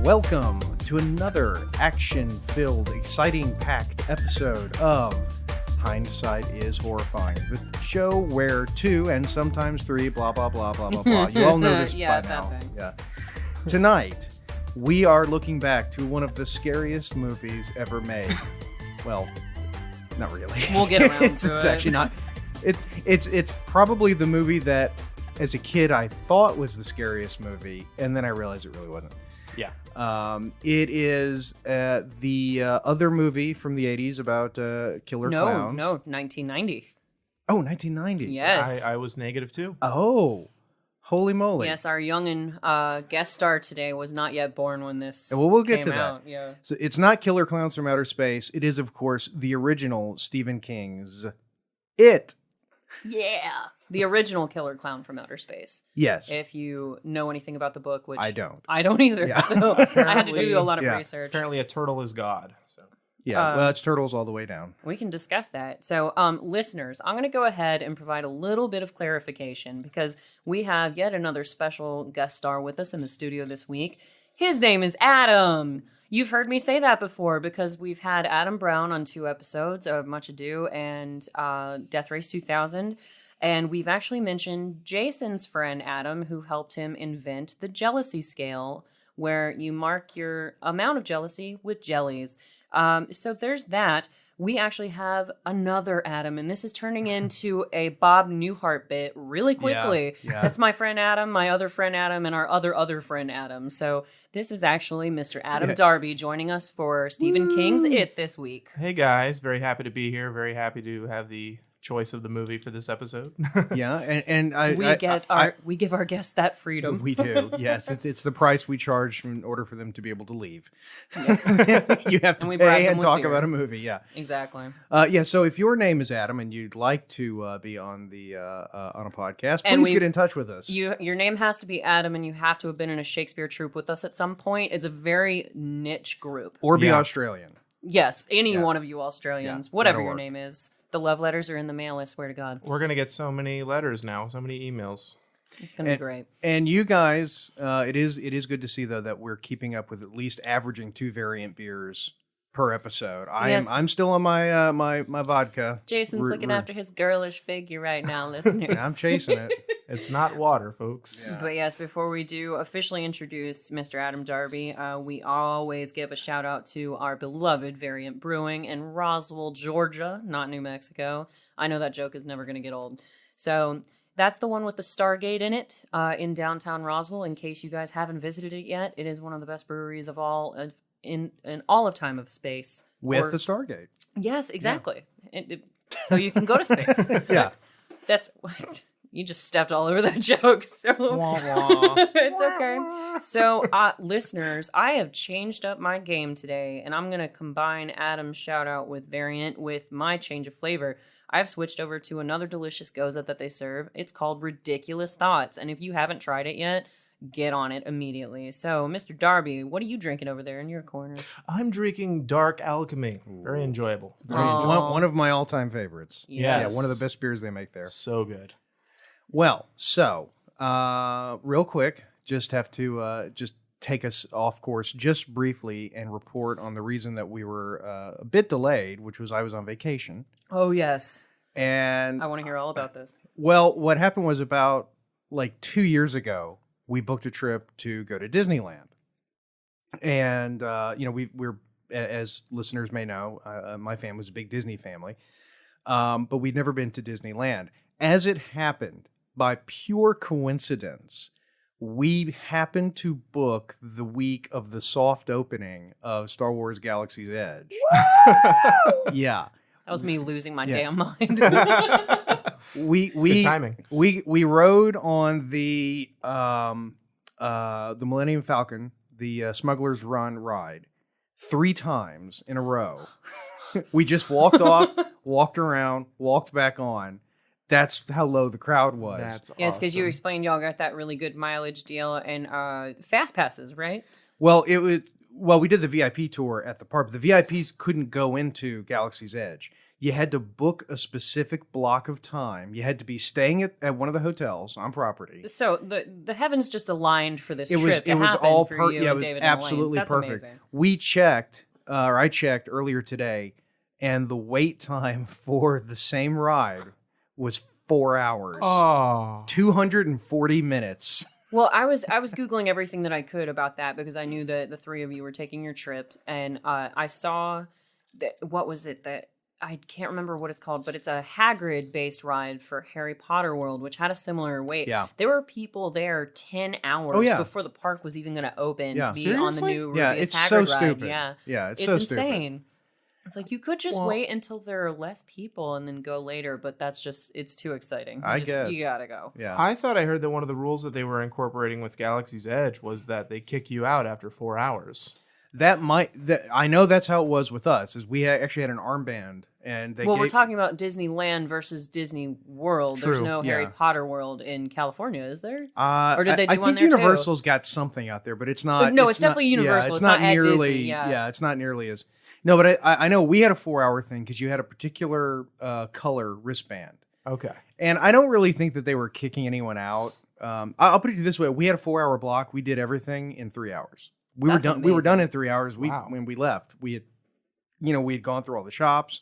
welcome to another action-filled, exciting-packed episode of Hindsight is Horrifying, the show where two and sometimes three, blah, blah, blah, blah, blah, blah. You all know this by now. Yeah. Tonight, we are looking back to one of the scariest movies ever made. Well, not really. We'll get around to it. It's actually not. It's probably the movie that, as a kid, I thought was the scariest movie, and then I realized it really wasn't. Yeah. It is the other movie from the 80s about killer clowns. No, 1990. Oh, 1990. Yes. I was negative too. Oh, holy moly. Yes, our youngin' guest star today was not yet born when this Well, we'll get came to that. out. Yeah. So it's not Killer Clowns from Outer Space. It is, of course, the original Stephen King's It. Yeah. The original Killer Clown from Outer Space. Yes. If you know anything about the book, which I don't. I don't either. Yeah. So I had to do a lot of Yeah. research. Apparently, a turtle is God. So Yeah, well, it's turtles all the way down. We can discuss that. So, listeners, I'm going to go ahead and provide a little bit of clarification because we have yet another special guest star with us in the studio this week. His name is Adam. You've heard me say that before because we've had Adam Brown on 2 episodes of Much Ado and Death Race 2000. And we've actually mentioned Jason's friend Adam, who helped him invent the jealousy scale, where you mark your amount of jealousy with jellies. So there's that. We actually have another Adam, and this is turning into a Bob Newhart bit really quickly. Yeah. That's my friend Adam, my other friend Adam, and our other friend Adam. So this is actually Mr. Adam Darby joining us for Stephen King's It this week. hey guys, very happy to be here. Very happy to have the choice of the movie for this episode. Yeah, and We give our guests that freedom. We do, yes. It's the price we charge in order for them to be able to leave. You have to we bribe pay them and with talk beer. about a movie, yeah. Exactly. Yeah, so if your name is Adam and you'd like to be on the on a podcast, And please get in touch with us. Your name has to be Adam, and you have to have been in a Shakespeare troupe with us at some point. It's a very niche group. Or be Yeah. Australian. Yes, any Yeah. one of you Australians, Yeah, whatever that'll your work. name is. The love letters are in the mail, I swear to God. We're gonna get so many letters now, so many emails. It's going to be great. And you guys, it is good to see, though, that we're keeping up with at least averaging 2 variant beers per episode. Yes. I'm still on my my vodka. Jason's looking We're- after his girlish figure right now, listeners. I'm chasing it. It's not water, folks. Yeah. But yes, before we do officially introduce Mr. Adam Darby, we always give a shout out to our beloved Variant Brewing in Roswell, Georgia, not New Mexico. I know that joke is never going to get old. So that's the one with the Stargate in it in downtown Roswell. In case you guys haven't visited it yet, it is one of the best breweries of all in all of time of space. With the Stargate. Yes, exactly. So you can go to space. Yeah. That's you just stepped all over that joke. So it's okay. So, listeners, I have changed up my game today, and I'm gonna combine Adam's shout out with Variant with my change of flavor. I've switched over to another delicious goza that they serve. It's called Ridiculous Thoughts, and if you haven't tried it yet, get on it immediately. So, Mr. Darby, what are you drinking over there in your corner? I'm drinking Dark Alchemy. Very enjoyable. Very Oh. enjoyable. One of my all-time favorites. Yes. Yeah, one of the best beers they make there. So good. Well, so real quick, just have to just take us off course just briefly and report on the reason that we were a bit delayed, which was I was on vacation. Oh yes, And I want to hear all about this. well, what happened was about like 2 years ago, we booked a trip to go to Disneyland. And, we're, as listeners may know, my family was a big Disney family, but we'd never been to Disneyland. As it happened, by pure coincidence, we happened to book the week of the soft opening of Star Wars Galaxy's Edge. Yeah. That was me losing my Yeah. damn mind. We good timing. We rode on the Millennium Falcon, the Smuggler's Run ride, 3 times in a row. We just walked off, walked around, walked back on. That's how low the crowd was. That's Yes, because you awesome. explained y'all got that really good mileage deal and fast passes, right? Well, we did the VIP tour at the park, but the VIPs couldn't go into Galaxy's Edge. You had to book a specific block of time. You had to be staying at one of the hotels on property. So the heavens just aligned for this It was trip to happen all for you yeah, it and was David and Elaine. absolutely That's perfect. amazing. We checked, or I checked earlier today, and the wait time for the same ride was 4 hours. Oh. 240 minutes. Well, I was Googling everything that I could about that because I knew that the three of you were taking your trip, and I saw that, what was it that I can't remember what it's called, but it's a Hagrid-based ride for Harry Potter World, which had a similar wait. Yeah. There were people there 10 hours yeah. before the park was even going to open to be Seriously? on the new Yeah, Rubius it's Hagrid so ride. stupid. Yeah, It's so insane. It's like you could just Well- wait until there are less people and then go later, but that's just, it's too exciting. I guess. You gotta go. Yeah. I thought I heard that one of the rules that they were incorporating with Galaxy's Edge was that they kick you out after 4 hours. I know that's how it was with us. Is we actually had an armband, and We're talking about Disneyland versus Disney World. There's True, no Harry yeah. Potter World in California, is there? Or did they do I one think there too? Universal's got something out there, but it's not. No, it's definitely Universal. Yeah, It's not at nearly. Disney, yeah. It's not nearly as. No, but I know we had a 4 hour thing because you had a particular color wristband, Okay. and I don't really think that they were kicking anyone out. I'll put it this way: we had a 4 hour block. We did everything in 3 hours. We That's were done. We were amazing. done in 3 hours. Wow. When we left, we had gone through all the shops.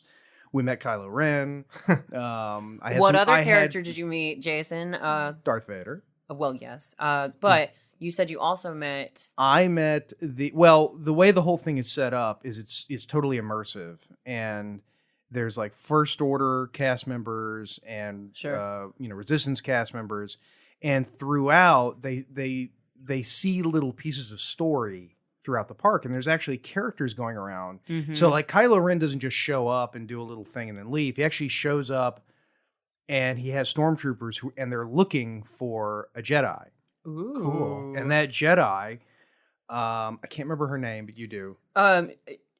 We met Kylo Ren. What other character did you meet, Jason? Darth Vader. Well, yes. But you said you also met. I met the way the whole thing is set up is it's totally immersive, and there's like First Order cast members and Sure. Resistance cast members, and throughout they see little pieces of story throughout the park, and there's actually characters going around. Mhm. So like Kylo Ren doesn't just show up and do a little thing and then leave. He actually shows up, and he has stormtroopers and they're looking for a Jedi. Ooh. Cool. And that Jedi, I can't remember her name, but you do.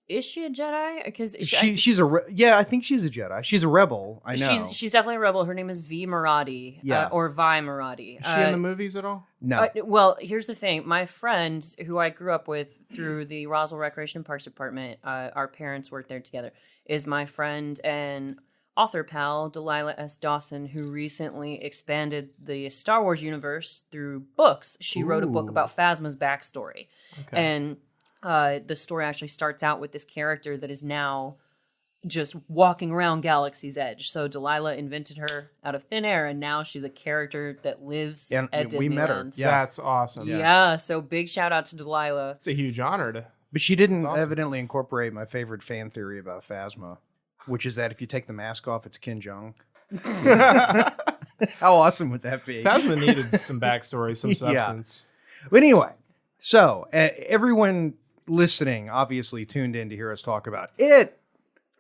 Is she a Jedi? Because She's I think she's a Jedi. She's a rebel. I know. She's definitely a rebel. Her name is V Maradi, Yeah. or Vi Maradi. Is she in the movies at all? No. Well, here's the thing. My friend, who I grew up with through the Roswell Recreation and Parks Department, our parents worked there together, is my friend and author pal, Delilah S. Dawson, who recently expanded the Star Wars universe through books. She wrote a book Ooh. about Phasma's backstory. Okay. And the story actually starts out with this character that is now just walking around Galaxy's Edge. So Delilah invented her out of thin air, and now she's a character that lives And at Disneyland. we met her. Yeah. That's awesome. Yeah. So big shout out to Delilah. It's a huge honor to. But she didn't That's awesome. evidently incorporate my favorite fan theory about Phasma, which is that if you take the mask off, it's Kin Jong. How awesome would that be? Phasma needed some backstory, some Yeah. substance. But anyway, so everyone listening obviously tuned in to hear us talk about it.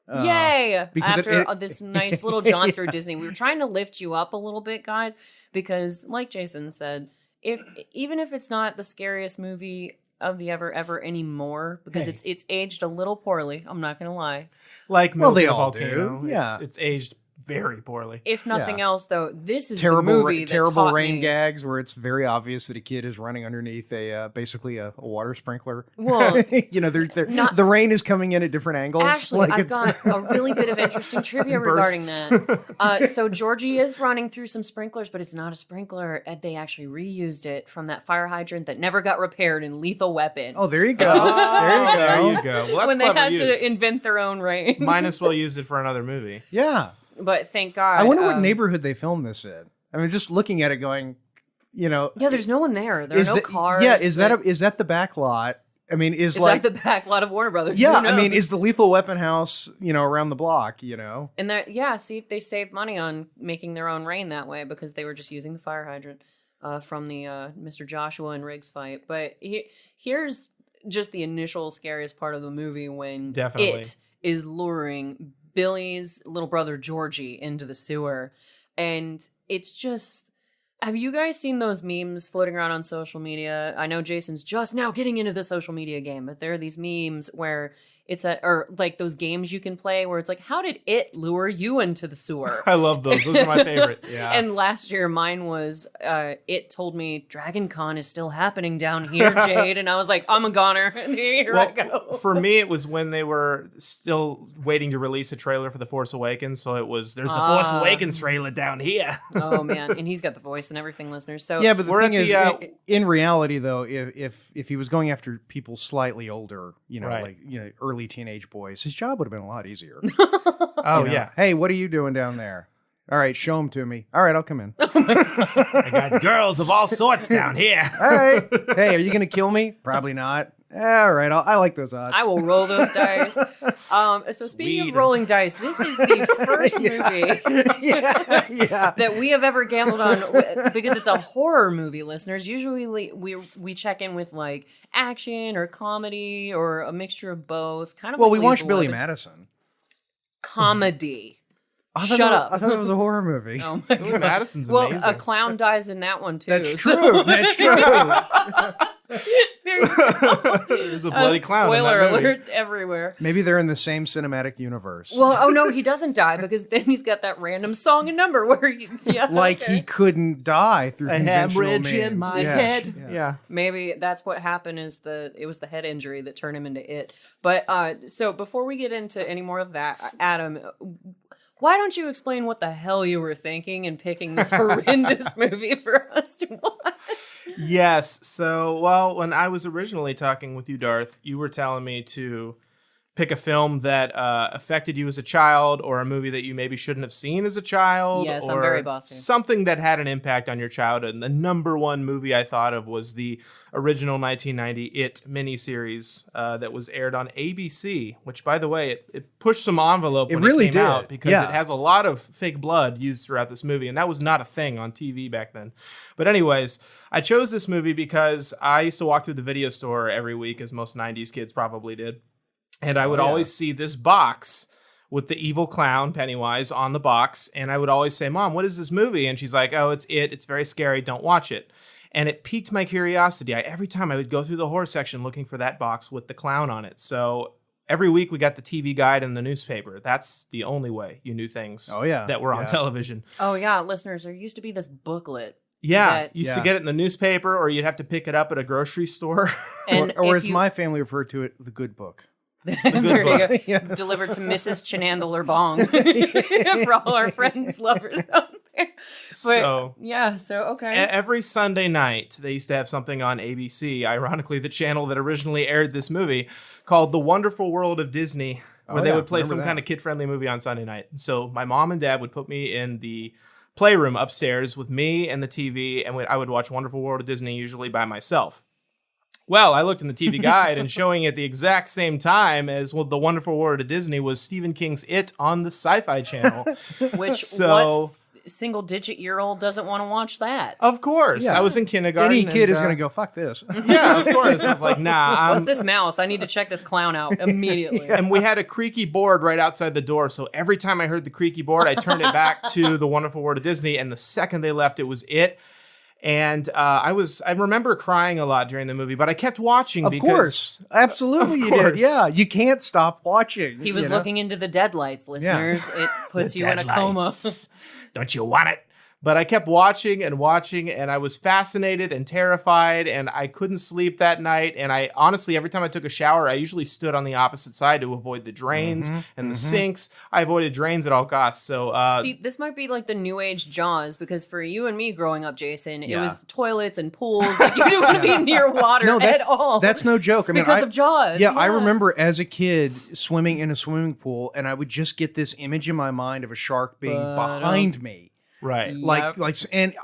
Yay! because After it- this nice little jaunt through Disney, we were trying to lift you up a little bit, guys, because like Jason said, even if it's not the scariest movie of the ever anymore, because Hey. it's aged a little poorly, I'm not gonna lie. Like Well, they Milky all Volcano. do. Yeah. It's aged very poorly. If nothing Yeah. else, though, this is Terrible, the movie that terrible taught rain me. gags where it's very obvious that a kid is running underneath basically a water sprinkler. Well, they're not- the rain is coming in at different angles. Actually, I've it's- got a really bit of interesting trivia regarding Bursts. that. So Georgie is running through some sprinklers, but it's not a sprinkler. They actually reused it from that fire hydrant that never got repaired in Lethal Weapon. Oh, there you go. Oh, there you go. There you go. Well, that's when they clever had use. to invent their own rain. Might as well use it for another movie. Yeah. But thank God. I wonder what neighborhood they filmed this in. I mean, just looking at it, going, Yeah, there's no one there. There are no cars. Yeah, is that the back lot? I mean, is that the back lot of Warner Brothers? yeah? Who I mean, knows? is the Lethal Weapon house around the block? And see, they saved money on making their own rain that way because they were just using the fire hydrant from the Mr. Joshua and Riggs fight. But here's just the initial scariest part of the movie when Definitely. it is luring Billy's little brother Georgie into the sewer. And it's just... Have you guys seen those memes floating around on social media? I know Jason's just now getting into the social media game, but there are these memes where or like those games you can play where it's like, how did it lure you into the sewer? I love those. Those are my favorite. Yeah. And last year mine was, it told me Dragon Con is still happening down here, Jade. And I was like, I'm a goner. And here I go. For me, it was when they were still waiting to release a trailer for The Force Awakens. So it was, there's the Force Awakens trailer down here. Oh, man. And he's got the voice and everything, listeners. So yeah, but the We're thing at is, the, in reality, though, if he was going after people slightly older, Right. like early teenage boys, his job would have been a lot easier. Oh, You know? yeah. Hey, what are you doing down there? All right, show them to me. All right, I'll come in. I got girls of all sorts down here. All right. Hey, are you going to kill me? Probably not. All right, I like those odds. I will roll those dice. So speaking of rolling dice, this is the first movie yeah. that we have ever gambled on because it's a horror movie, listeners. Usually we check in with like action or comedy or a mixture of both. Kind of. Well, like we watched Lethal Billy Weapon. Madison. Comedy. Shut up. I thought it was a horror movie. Oh my Billy god. Madison's Well, amazing. a clown dies in that one too. That's so- true. That's true. There you go. There's a bloody clown in Spoiler that movie. alert everywhere. Maybe they're in the same cinematic universe. Well, oh no, he doesn't die because then he's got that random song and number where he, like okay. he couldn't die through A conventional hemorrhage in means. my Yes. head. Yeah. Yeah. Maybe that's what happened is it was the head injury that turned him into it. But so before we get into any more of that, Adam, why don't you explain what the hell you were thinking in picking this horrendous movie for us to watch? Yes. So, well, when I was originally talking with you, Darth, you were telling me to pick a film that affected you as a child, or a movie that you maybe shouldn't have seen as a child. Yes, or I'm very bossy. something that had an impact on your childhood. And the number one movie I thought of was the original 1990 It miniseries that was aired on ABC, which, by the way, it pushed some envelope when really it came did. out because Yeah. it has a lot of fake blood used throughout this movie, and that was not a thing on TV back then. But anyways, I chose this movie because I used to walk through the video store every week, as most 90s kids probably did. And I would always see this box with the evil clown, Pennywise, on the box. And I would always say, Mom, what is this movie? And she's like, oh, it's It. It's very scary. Don't watch it. And it piqued my curiosity. Every time I would go through the horror section looking for that box with the clown on it. So every week we got the TV guide and the newspaper. That's the only way you knew things that were on television. Oh yeah, listeners, there used to be this booklet. Yeah, that- you used to get it in the newspaper, or you'd have to pick it up at a grocery store. And or if as you- my family referred to it, the good book. there you go. Yeah. Delivered to Mrs. Chenandler Bong for all our friends, lovers out there. But okay. Every Sunday night, they used to have something on ABC, ironically the channel that originally aired this movie, called The Wonderful World of Disney, where they would play some kind of kid-friendly movie on Sunday night. So my mom and dad would put me in the playroom upstairs with me and the TV, and I would watch Wonderful World of Disney usually by myself. Well, I looked in the TV guide, and showing at the exact same time as The Wonderful World of Disney was Stephen King's It on the Sci-Fi Channel. Which So- what single-digit-year-old doesn't want to watch that? Of course. Yeah. I was in kindergarten. Any kid and, is going to go, fuck this. Yeah, of course. I was like, nah. What's this mouse? I need to check this clown out immediately. And we had a creaky board right outside the door. So every time I heard the creaky board, I turned it back to The Wonderful World of Disney. And the second they left, it was It. And I remember crying a lot during the movie, but I kept watching Of because... course. Absolutely Of you did. course. Yeah, you can't stop watching. He was looking into the deadlights, listeners. It puts you in a coma. Don't you want it? But I kept watching, and I was fascinated and terrified, and I couldn't sleep that night. And I honestly, every time I took a shower, I usually stood on the opposite side to avoid the drains and the sinks. I avoided drains at all costs. So, See, this might be like the new age Jaws, because for you and me growing up, Jason, it was toilets and pools. Like, you didn't want to be near water at all. That's no joke. I mean, because of Jaws. Yeah, I remember as a kid swimming in a swimming pool, and I would just get this image in my mind of a shark being behind me. right. And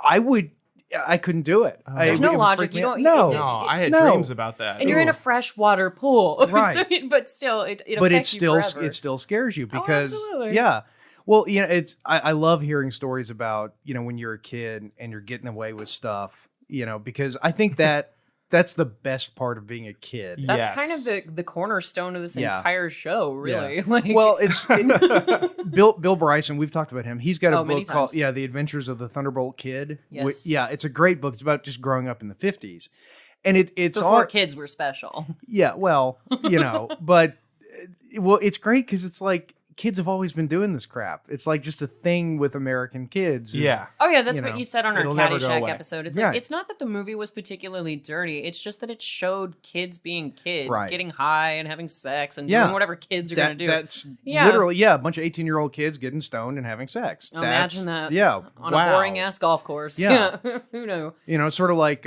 I couldn't do it. There's no logic. You don't. No. No, I had No. dreams about that. And you're in a freshwater pool, Right. So but still, it But affects you forever. it still scares you because absolutely. yeah. Well, I love hearing stories about, when you're a kid and you're getting away with stuff, because I think that's the best part of being a kid. That's Yes. kind of the cornerstone of this Yeah. entire show, really. Yeah. Like, Well, Bill Bryson, we've talked about him. He's got a many book called times. The Adventures of the Thunderbolt Kid. Yes. It's a great book. It's about just growing up in the 50s. And it's before kids were special. yeah, well, but Well, it's great because it's like kids have always been doing this crap. It's like just a thing with American kids. Yeah. Oh yeah, that's You what know, you said on our it'll never go Caddyshack away. episode. It's Yeah. like it's not that the movie was particularly dirty. It's just that it showed kids being kids, Right. getting high and having sex and Yeah. doing whatever kids are gonna do. That's Yeah. literally, a bunch of 18-year-old kids getting stoned and having sex. Imagine that. Yeah. On wow. a boring ass golf course. Yeah. Who knew? You know, it's sort of like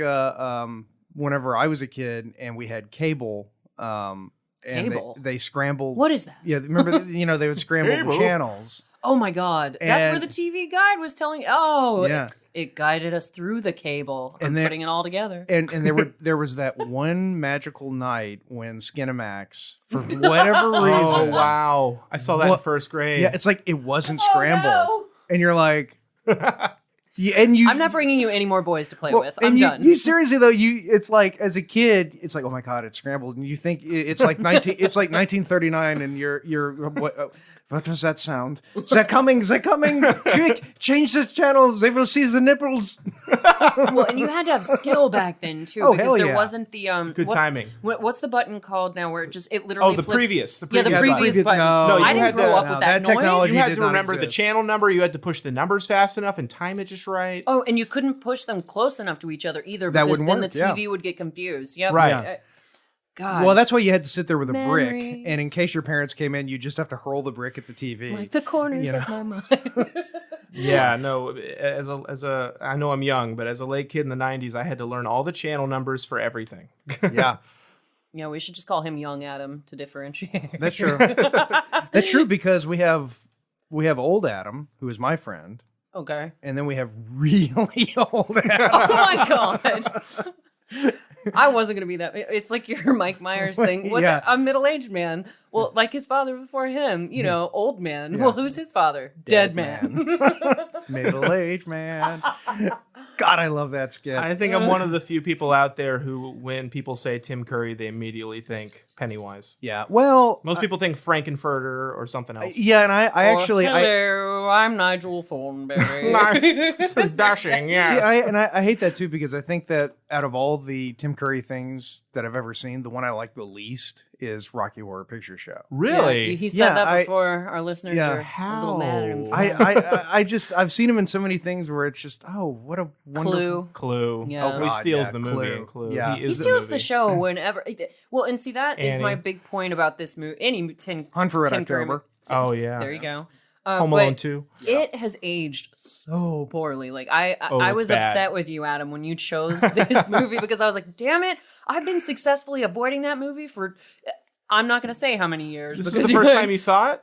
whenever I was a kid and we had cable. And Cable? They scrambled. What is that? Yeah, remember, they would scramble the Cable? channels. Oh my god. That's where And- the TV guide was telling Yeah. it guided us through the cable. And I'm then- putting it all together. And there was that one magical night when Skinamax, for whatever reason. Oh wow! I saw that What- in first grade. Yeah, it's like it wasn't Oh, scrambled. no. And you're like, and you. I'm not bringing you any more boys to play well, with. and I'm you, done. You seriously though, it's like as a kid, it's like, oh my god, it's scrambled, and you think it's like 1939, and you're what does that sound? Is that coming? Is that coming? Quick, change this channel. They will see the nipples. Well, and you had to have skill back then too, Oh, because hell there yeah. wasn't the Good timing. What's the button called now where it literally Oh, the flips? previous. The Yeah, the previous previous button. button. No, you I didn't had grow to- up no, with that that, noise. technology You had did to not remember the exist. channel number. You had to push the numbers fast enough and time it just right. Oh, and you couldn't push them close enough to each other either, That because wouldn't then work, the yeah. TV would get confused. Yep. Right. Yeah. God. Well, that's why you had to sit there with a brick, Memories. and in case your parents came in, you just have to hurl the brick at the TV. like the corners You of my mind. Yeah, no. As a, I know I'm young, but as a late kid in the '90s, I had to learn all the channel numbers for everything. Yeah, Yeah, we should just call him Young Adam to differentiate. that's true. That's true because we have old Adam, who is my friend, Okay. and then we have really old Adam. Oh my god. I wasn't gonna be that. It's like your Mike Myers thing. What's Yeah. a middle-aged man? Well, like his father before him, old man. Yeah. Well, who's his father? Dead man. Middle-aged man. God, I love that skit. I think I'm one of the few people out there who, when people say Tim Curry, they immediately think Pennywise. Yeah. Well, Most people think Frankenfurter or something else. yeah, and I actually, Hello, I'm Nigel Thornberry. Nice. Dashing, yes. See, I hate that too because I think that out of all the Tim Curry things that I've ever seen, the one I like the least is Rocky Horror Picture Show. Really? Yeah, he said Yeah, that before. Our listeners yeah. are a little mad at him. For I I've seen him in so many things where it's just, oh, what a wonderful. Clue. Clue. Yeah. Oh, he God, steals yeah, the movie Clue. in Clue. Yeah. He He is steals the movie. show whenever. Well, and see, that is my Annie. big point about this movie. Any Tim Hunt for Red Tim Curry October. Oh, yeah. There you go. Home but Alone 2. It has aged so poorly. Like I it's was bad. upset with you, Adam, when you chose this movie because I was like, damn it, I've been successfully avoiding that movie for I'm not gonna say how many years. This is because the first time you saw it?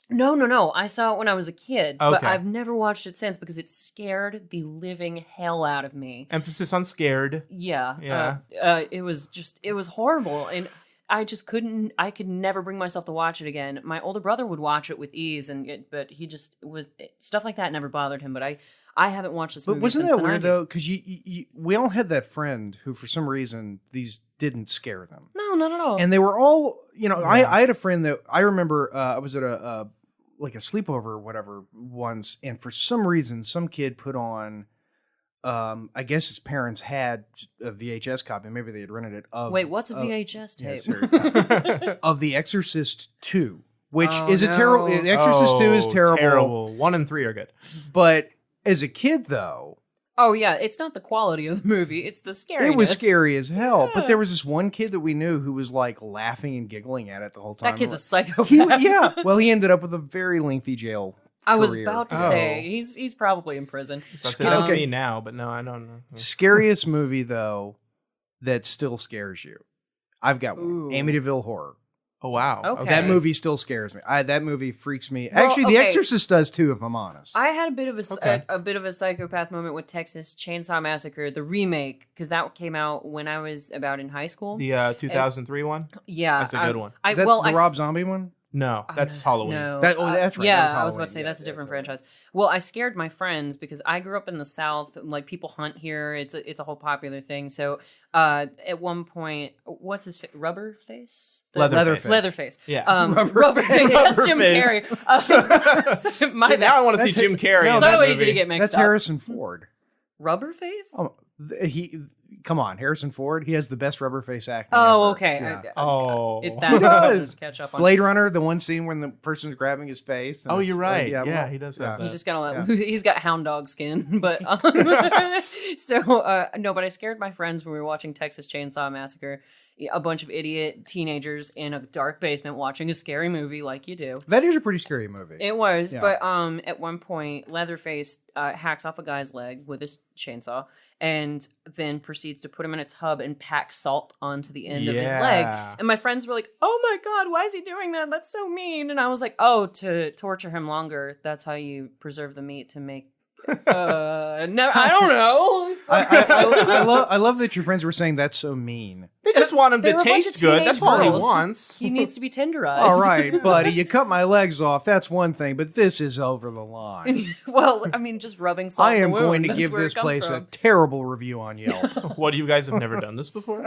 No. I saw it when I was a kid, but Okay. I've never watched it since because it scared the living hell out of me. Emphasis on scared. Yeah. Yeah. It was horrible. And I just I could never bring myself to watch it again. My older brother would watch it with ease, but he just stuff like that never bothered him. But I haven't watched this movie But wasn't since that the weird 90s. though? Because we all had that friend who, for some reason, these didn't scare them, No, not at all. and they were all, I had a friend that I remember. I was at a sleepover or whatever once, and for some reason, some kid put on. I guess his parents had a VHS copy. Maybe they had rented it. Wait, what's a VHS yeah, tape? seriously. Of The Exorcist 2, which Oh, is a terrible. no. The Exorcist 2 is terrible. 1 and 3 are good. But as a kid, though, Oh yeah, it's not the quality of the movie; it's the scariness. it was scary as hell. But Yeah. there was this one kid that we knew who was like laughing and giggling at it the whole time. That kid's a psychopath. Yeah. Well, he ended up with a very lengthy jail. I was career. about to Oh. say he's probably in prison. That's that's Okay. me now, but no, I don't know. Scariest movie though that still scares you. I've got one. Ooh. Amityville Horror. Oh, wow. Okay. That movie still scares me. That movie freaks me. Well, Actually, The okay. Exorcist does too, if I'm honest. I had a bit of Okay. a bit of a psychopath moment with Texas Chainsaw Massacre, the remake, because that came out when I was about in high school. The 2003 one? Yeah, That's a good one. Is that the Rob Zombie one? No, that's Halloween. No, That's right. That Yeah, was I was about Halloween. to say Yeah, that's a yeah, different sorry. franchise. Well, I scared my friends because I grew up in the South. Like people hunt here. It's a whole popular thing. So at one point, what's his Rubber Face? Leatherface. Leatherface. Yeah. Rubber Face. That's Jim Rubberface. Carrey. My See, now I bad. want to see Jim Carrey. No, in So that easy to movie. get mixed That's up. Harrison Ford. Rubber Face? Oh, come on, Harrison Ford. He has the best rubber face acting. Oh, ever. okay. Yeah. He does. Catch up on. Blade Runner, the one scene when the person's grabbing his face. and Oh, it's you're like, right. well, He does have that. He's just got he's got hound dog skin, but no, but I scared my friends when we were watching Texas Chainsaw Massacre. A bunch of idiot teenagers in a dark basement watching a scary movie like you do. That is a pretty scary movie. It was, Yeah. but at one point, Leatherface hacks off a guy's leg with his chainsaw and then proceeds to put him in a tub and pack salt onto the end of his leg. And my friends were like, "Oh my god, why is he doing that? That's so mean." And I was like, "Oh, to torture him longer. That's how you preserve the meat to make." No, I don't know. I love that your friends were saying that's so mean. They just want him They to were a bunch taste of good. That's all he girls. wants. He needs to be tenderized. All right, buddy, you cut my legs off. That's one thing, but this is over the line. Well, I mean, just rubbing salt I in the am wound, going to that's give where it this comes place a from. terrible review on Yelp. What, you guys have never done this before?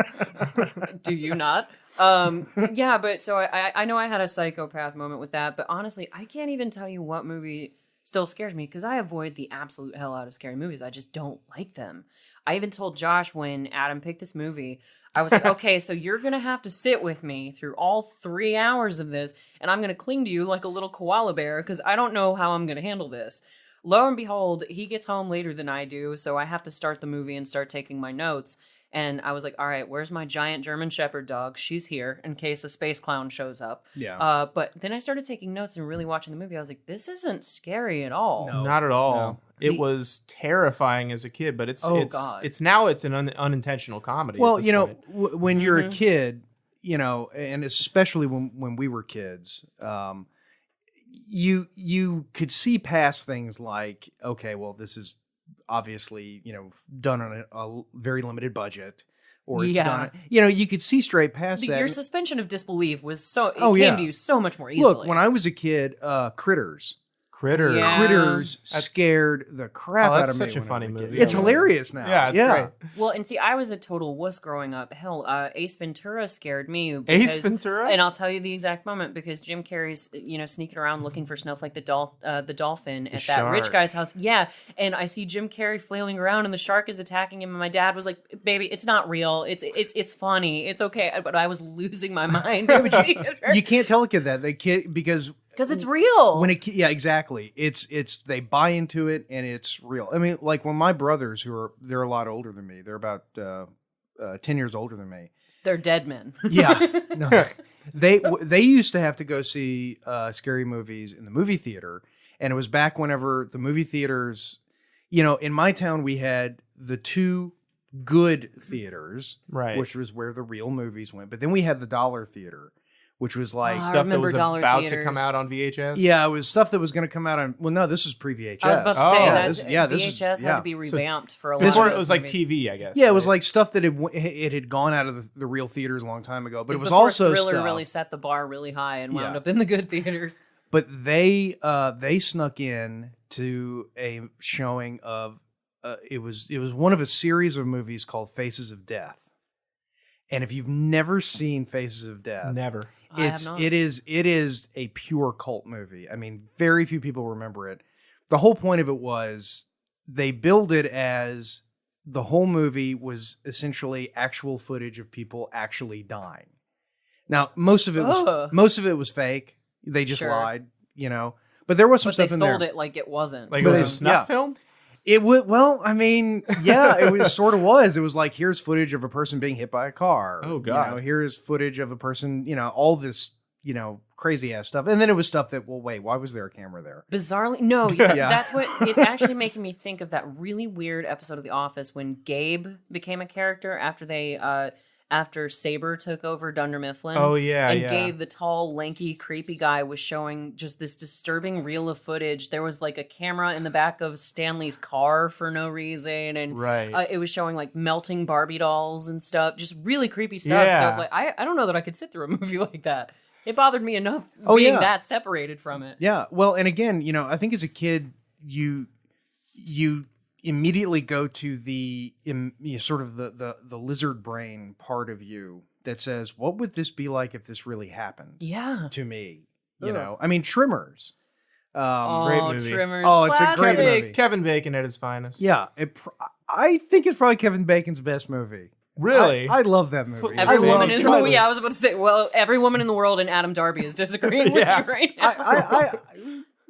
Do you not? Yeah, but so I know I had a psychopath moment with that, but honestly, I can't even tell you what movie still scares me because I avoid the absolute hell out of scary movies. I just don't like them. I even told Josh when Adam picked this movie, I was like, okay, so you're going to have to sit with me through all 3 hours of this, and I'm going to cling to you like a little koala bear because I don't know how I'm going to handle this. Lo and behold, he gets home later than I do, so I have to start the movie and start taking my notes. And I was like, all right, where's my giant German Shepherd dog? She's here in case a space clown shows up. Yeah. But then I started taking notes and really watching the movie. I was like, this isn't scary at all. No. Not at all. No. It was terrifying as a kid, but it's God. it's now it's an unintentional comedy. Well, at this you know, point. when you're a kid, you know, and especially when we were kids, you could see past things like, okay, well, this is obviously, you know, done on a very limited budget, or it's done. You know, you could see straight past that. Your suspension of disbelief was so it Oh, came yeah. to you so much more easily. Look, when I was a kid, Critters. Critters. Yeah. Critters That's- scared the crap Oh, out that's of me. such a when I funny was kid. movie. It's I love hilarious now. Yeah, it's great. Well, and see, I was a total wuss growing up. Hell, Ace Ventura scared me. Ace Ventura? And I'll tell you the exact moment because Jim Carrey's, you know, sneaking around looking for Snowflake the dolphin at that rich shark. guy's house. Yeah, and I see Jim Carrey flailing around, and the shark is attacking him. And my dad was like, "Baby, it's not real. It's funny. It's okay." But I was losing my mind. You can't tell a kid that because it's real. when yeah, exactly. It's they buy into it and it's real. I mean, like when my brothers, they're a lot older than me, they're about 10 years older than me. They're dead men. Yeah, no, they used to have to go see scary movies in the movie theater, and it was back whenever the movie theaters, you know, in my town we had the two good theaters, Right. which was where the real movies went, but then we had the dollar theater, which was like I Stuff that remember was dollar about theaters. to come out on VHS. yeah, it was stuff that was going to come out on. Well, no, this was pre-VHS. I was about to Oh, say yeah, that this is- VHS had yeah. to be revamped for a lot Before of it those was like movies. TV, I guess. Yeah, it was right? like stuff that it had gone out of the real theaters a long time ago. But it was before also Thriller stuff. really set the bar really high and wound Yeah. up in the good theaters. But they snuck in to a showing of it was one of a series of movies called Faces of Death. And if you've never seen Faces of Death, Never. I have not. it is a pure cult movie. I mean, very few people remember it. The whole point of it was they billed it as the whole movie was essentially actual footage of people actually dying. Now, most of it was fake. They just Sure. lied, you know. But there was some But they stuff in there. sold it like it wasn't. Like it But was a it- snuff yeah. film? It would, well, I mean, yeah, it was sort of was. It was like, here's footage of a person being hit by a car. Oh, God. You know, here's footage of a person, you know, all this, you know, crazy ass stuff. And then it was stuff that, well, wait, why was there a camera there? Bizarrely, no, Yeah. that's what it's actually making me think of that really weird episode of The Office when Gabe became a character after Saber took over Dunder Mifflin. Oh, yeah, and yeah. Gabe, the tall, lanky, creepy guy, was showing just this disturbing reel of footage. There was like a camera in the back of Stanley's car for no reason, and Right. it was showing like melting Barbie dolls and stuff, just really creepy stuff. Yeah. So like, I don't know that I could sit through a movie like that. It bothered me enough Oh, being yeah. that separated from it. Yeah. Well, and again, you know, I think as a kid, you immediately go to the sort of the lizard brain part of you that says, what would this be like if this really happened Yeah. to me? You Ugh. know, I mean, Tremors. Great movie. Trimmers. Oh, it's a great classic. movie. Kevin Bacon at his finest. Yeah. I think it's probably Kevin Bacon's best movie. Really? I love that movie. Every I woman love in the world. Footloose. Yeah, I was about to say. Well, every woman in the world and Adam Darby is disagreeing with you right now.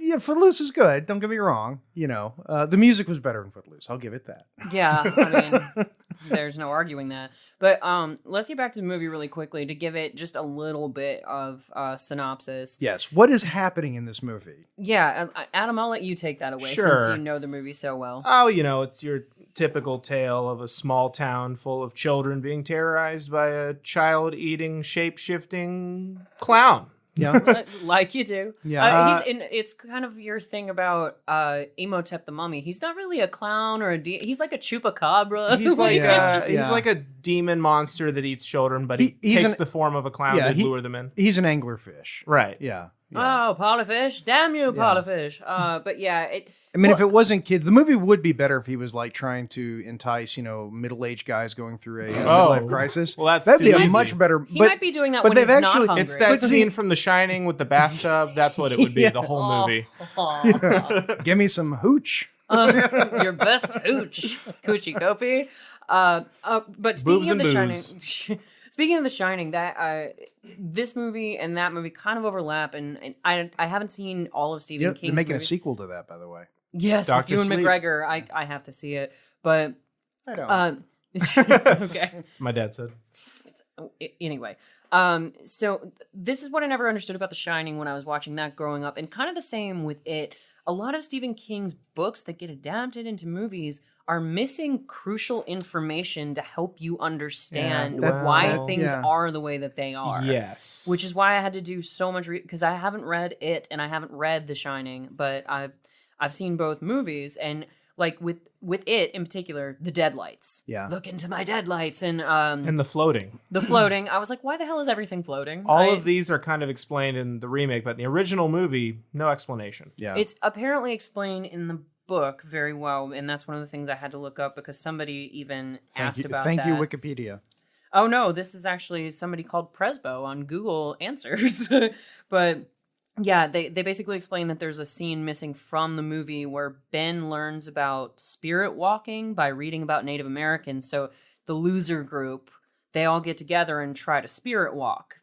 Yeah, Footloose is good. Don't get me wrong. You know, the music was better in Footloose. I'll give it that. Yeah, I mean, there's no arguing that. But let's get back to the movie really quickly to give it just a little bit of synopsis. Yes. What is happening in this movie? Yeah, Adam, I'll let you take that away Sure. since you know the movie so well. Oh, it's your typical tale of a small town full of children being terrorized by a child-eating, shape-shifting clown. Yeah. Like you do. Yeah. It's kind of your thing about Imhotep the Mummy. He's not really a clown or he's like a chupacabra. He's like Yeah. he's like a demon monster that eats children, but he he's takes the form of a clown to lure them in. He's an anglerfish. Right. Yeah. Oh, polyfish! Damn you, polyfish! But yeah, if it wasn't kids, the movie would be better if he was like trying to entice, middle-aged guys going through a midlife crisis. Well, that'd be too a easy. much better. he might be doing that when they've he's actually- not hungry. It's that But see- scene from The Shining with the bathtub. That's what it would be, the whole movie. Give me some hooch. Your best hooch, coochie copy. But speaking Boobs of and The booze. Shining, speaking of The Shining, that this movie and that movie kind of overlap, and I haven't seen all of Stephen They're King's making movies. a sequel to that, by the way. Yes, Dr. with Ewan Sleep. McGregor. I have to see it, but I don't. okay. That's what my dad said. Anyway, so this is what I never understood about The Shining when I was watching that growing up, and kind of the same with it. A lot of Stephen King's books that get adapted into movies are missing crucial information to help you understand that's- why well, things are the way that they are. Yes. Which is why I had to do so much because I haven't read it and I haven't read The Shining, but I've seen both movies, and like with it in particular, the deadlights. Yeah. Look into my deadlights and the floating. the floating. I was like, why the hell is everything floating? All of these are kind of explained in the remake, but in the original movie, no explanation. Yeah. It's apparently explained in the book very well, and that's one of the things I had to look up because somebody even asked about Thank that. you, Wikipedia. Oh no, this is actually somebody called Presbo on Google Answers. But yeah, they basically explain that there's a scene missing from the movie where Ben learns about spirit walking by reading about Native Americans. So the loser group, they all get together and try to spirit walk.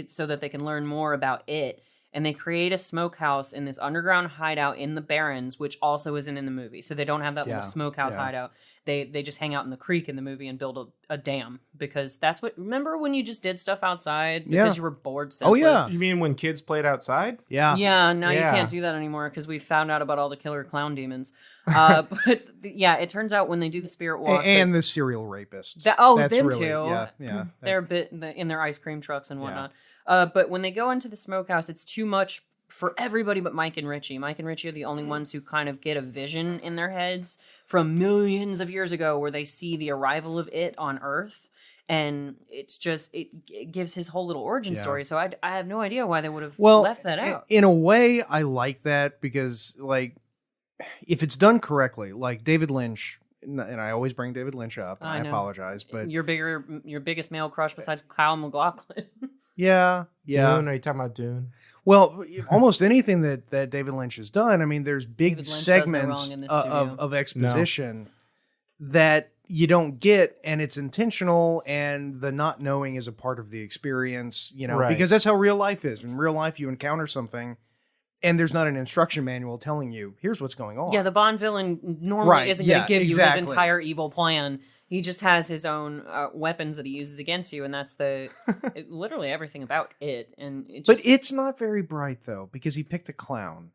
So that they can learn more about it. And they create a smokehouse in this underground hideout in the Barrens, which also isn't in the movie. So they don't have that little smokehouse hideout. They just hang out in the creek in the movie and build a dam because that's what. Remember when you just did stuff outside because you were bored senseless? Oh, yeah. You mean when kids played outside? Yeah. Yeah, now you Yeah. can't do that anymore because we found out about all the killer clown demons. But yeah, it turns out when they do the spirit walk, And the serial rapists. them really, too. Yeah. They're a bit in their ice cream trucks and whatnot. But when they go into the smokehouse, it's too much for everybody but Mike and Richie. Mike and Richie are the only ones who kind of get a vision in their heads from millions of years ago where they see the arrival of it on Earth. And it's just, it gives his whole little origin story. So I have no idea why they would have left that out. In a way, I like that because, like, if it's done correctly, like David Lynch, and I always bring David Lynch up, and I know. apologize, but Your biggest male crush besides Kyle MacLachlan. yeah. Dune? Are you talking about Dune? Well, almost anything that David Lynch has done, I mean, there's big David Lynch does no segments wrong in this of studio. exposition that you don't get, and it's intentional, and the not knowing is a part of the experience, Right. because that's how real life is. In real life, you encounter something, and there's not an instruction manual telling you, here's what's going on. Yeah, the Bond villain normally Right, isn't going yeah, to give you exactly. his entire evil plan. He just has his own weapons that he uses against you, and that's literally everything about it. And But it's not very bright, though, because he picked a clown.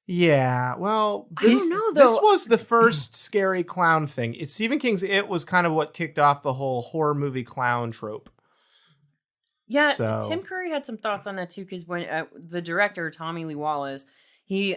Yeah, well, I don't know, though. This was the first scary clown thing. Stephen King's It was kind of what kicked off the whole horror movie clown trope. Yeah, So- Tim Curry had some thoughts on that too, because when the director Tommy Lee Wallace, he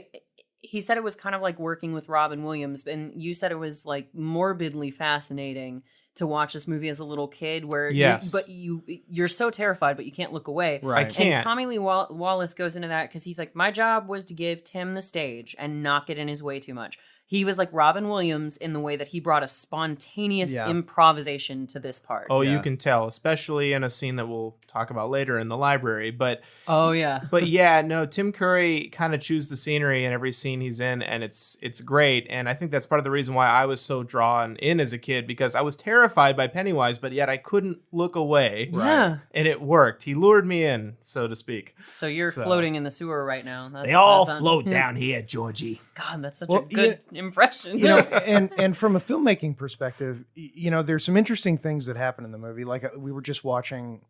said it was kind of like working with Robin Williams, and you said it was like morbidly fascinating to watch this movie as a little kid, where Yes. you're so terrified, but you can't look away. Right. I can't. And Tommy Lee Wallace goes into that because he's like, my job was to give Tim the stage and not get in his way too much. He was like Robin Williams in the way that he brought a spontaneous Yeah. improvisation to this part. Oh, Yeah. you can tell, especially in a scene that we'll talk about later in the library. But yeah. But yeah, no, Tim Curry kind of chews the scenery in every scene he's in, and it's great. And I think that's part of the reason why I was so drawn in as a kid, because I was terrified by Pennywise, but yet I couldn't look away. Yeah. And it worked. He lured me in, so to speak. So you're floating in the sewer right now. That's, They all that's float down here, Georgie. God, that's such Well, a good impression. You know, and from a filmmaking perspective, you know, there's some interesting things that happen in the movie. Like we were just watching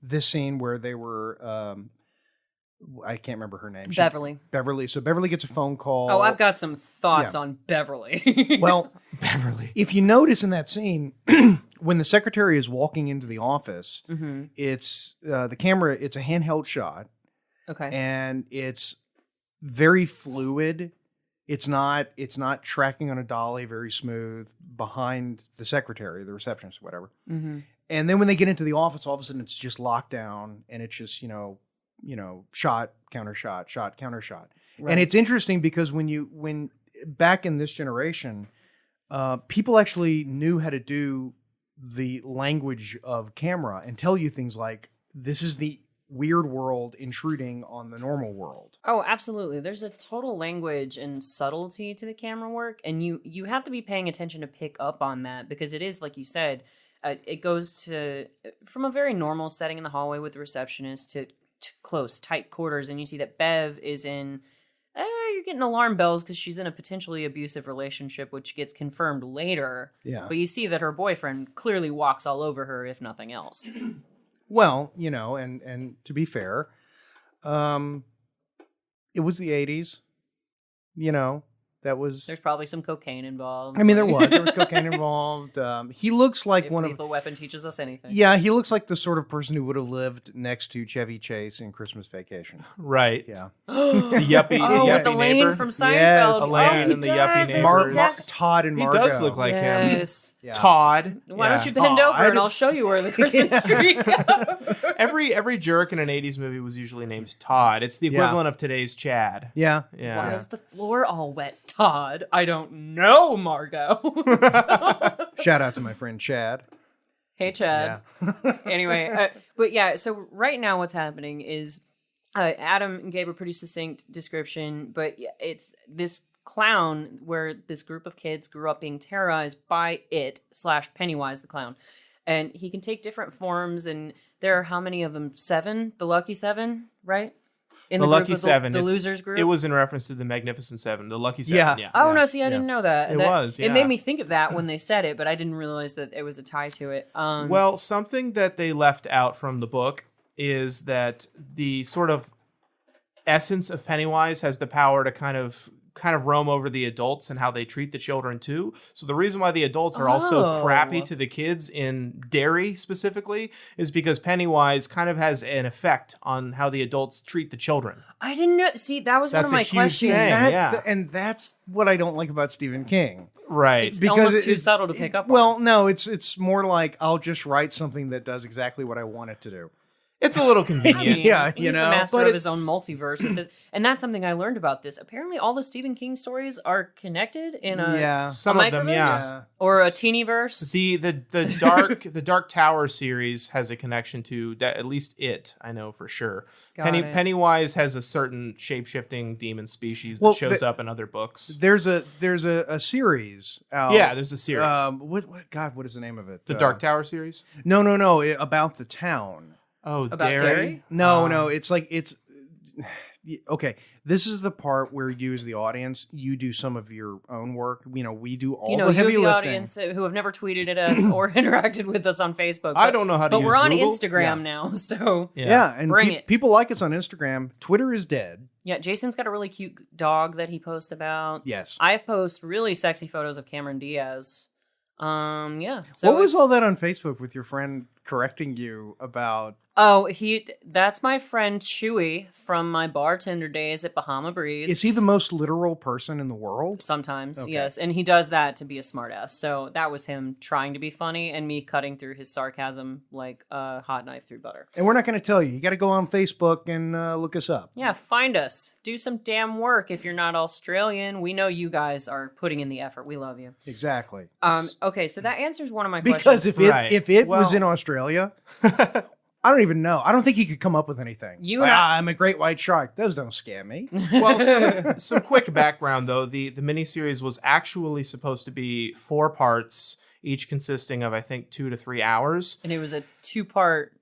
this scene where they were, I can't remember her name. Beverly. So Beverly gets a phone call. Oh, I've got some thoughts Yeah. on Beverly. Well, Beverly. if you notice in that scene, when the secretary is walking into the office, it's the camera. It's a handheld shot, okay. and it's very fluid. It's not tracking on a dolly, very smooth behind the secretary, the receptionist, whatever. Mm-hmm. And then when they get into the office, all of a sudden it's just locked down, and it's just shot, counter shot, shot, counter shot. Right. And it's interesting because when back in this generation, people actually knew how to do the language of camera and tell you things like, "This is the weird world intruding on the normal world." Oh, absolutely. There's a total language and subtlety to the camera work, and you have to be paying attention to pick up on that, because it is, like you said, it goes to from a very normal setting in the hallway with the receptionist to close, tight quarters, and you see that Bev is in. You're getting alarm bells because she's in a potentially abusive relationship, which gets confirmed later. Yeah. But you see that her boyfriend clearly walks all over her, if nothing else. Well, and to be fair, it was the 80s. That was. There's probably some cocaine involved. I mean, there was cocaine involved. He looks like if one of. Lethal Weapon teaches us anything. Yeah, he looks like the sort of person who would have lived next to Chevy Chase in Christmas Vacation. Right. Yeah. The yuppie, Oh, the with the yuppie Lane neighbor. from Seinfeld. Yes. Elaine he and the yuppie does. neighbors. Todd and He Margo. does look like him. Yes. Yeah. Todd. Why Yeah. don't you bend over Todd. and I'll show you where the Christmas tree goes. Every jerk in an 80s movie was usually named Todd. It's the equivalent of today's Chad. Yeah. Yeah. Why is the floor all wet, Todd? I don't know, Margot. Shout out to my friend Chad. Hey, Chad. Yeah. Anyway, but yeah, so right now what's happening is Adam gave a pretty succinct description, but it's this clown where this group of kids grew up being terrorized by it/Pennywise the clown. And he can take different forms, and there are how many of them? 7? The Lucky 7, right? In The group Lucky of Seven. The It's- losers group? It was in reference to the Magnificent Seven. The Lucky Yeah. Seven. Yeah. Oh, Yeah, no, see, I yeah. didn't know that. It was, It yeah. made me think of that when they said it, but I didn't realize that it was a tie to it. Well, something that they left out from the book is that the sort of essence of Pennywise has the power to kind of roam over the adults and how they treat the children too. So the reason why the adults are also crappy to the kids in Derry specifically is because Pennywise kind of has an effect on how the adults treat the children. I didn't know. See, that was That's one a of my huge questions. thing. Yeah. And that's what I don't like about Stephen King. Right. It's Because almost too it- subtle to pick up on. Well, no, it's more like I'll just write something that does exactly what I want it to do. It's a little I convenient. mean, Yeah, he's you know, the master but of his it's- own multiverse. And that's something I learned about this. Apparently, all the Stephen King stories are connected in a, Yeah. Some a of them, microverse? yeah. Or a teenyverse. The Dark Tower series has a connection to that, at least I know for sure. Got it. Pennywise has a certain shape-shifting demon species that Well, shows up in other books. There's a series out. Yeah, there's a series. What is the name of it? The Dark Tower series? No, about the town. Oh, About Derry? Derry? No, it's okay. This is the part where you, as the audience, you do some of your own work. We do all the heavy you, the lifting. audience who have never tweeted at us or interacted with us on Facebook. I don't know how to But use we're on Google. Instagram now, so Yeah, and Bring it. people like us on Instagram. Twitter is dead. yeah. Jason's got a really cute dog that he posts about. Yes. I post really sexy photos of Cameron Diaz. Yeah. So What was it's- all that on Facebook with your friend correcting you about? Oh, that's my friend Chewy from my bartender days at Bahama Breeze. Is he the most literal person in the world? Sometimes, Okay. yes. And he does that to be a smartass. So that was him trying to be funny and me cutting through his sarcasm like a hot knife through butter. And we're not going to tell you. You got to go on Facebook and look us up. Yeah, find us. Do some damn work if you're not Australian. We know you guys are putting in the effort. We love you. Exactly. Okay, so that answers one of my Because questions. if it Well- was in Australia, I don't even know. I don't think he could come up with anything. You and I- I'm a great white shark. Those don't scare me. Well, some quick background though. The miniseries was actually supposed to be 4 parts, each consisting of I think 2 to 3 hours. And it was a 2-part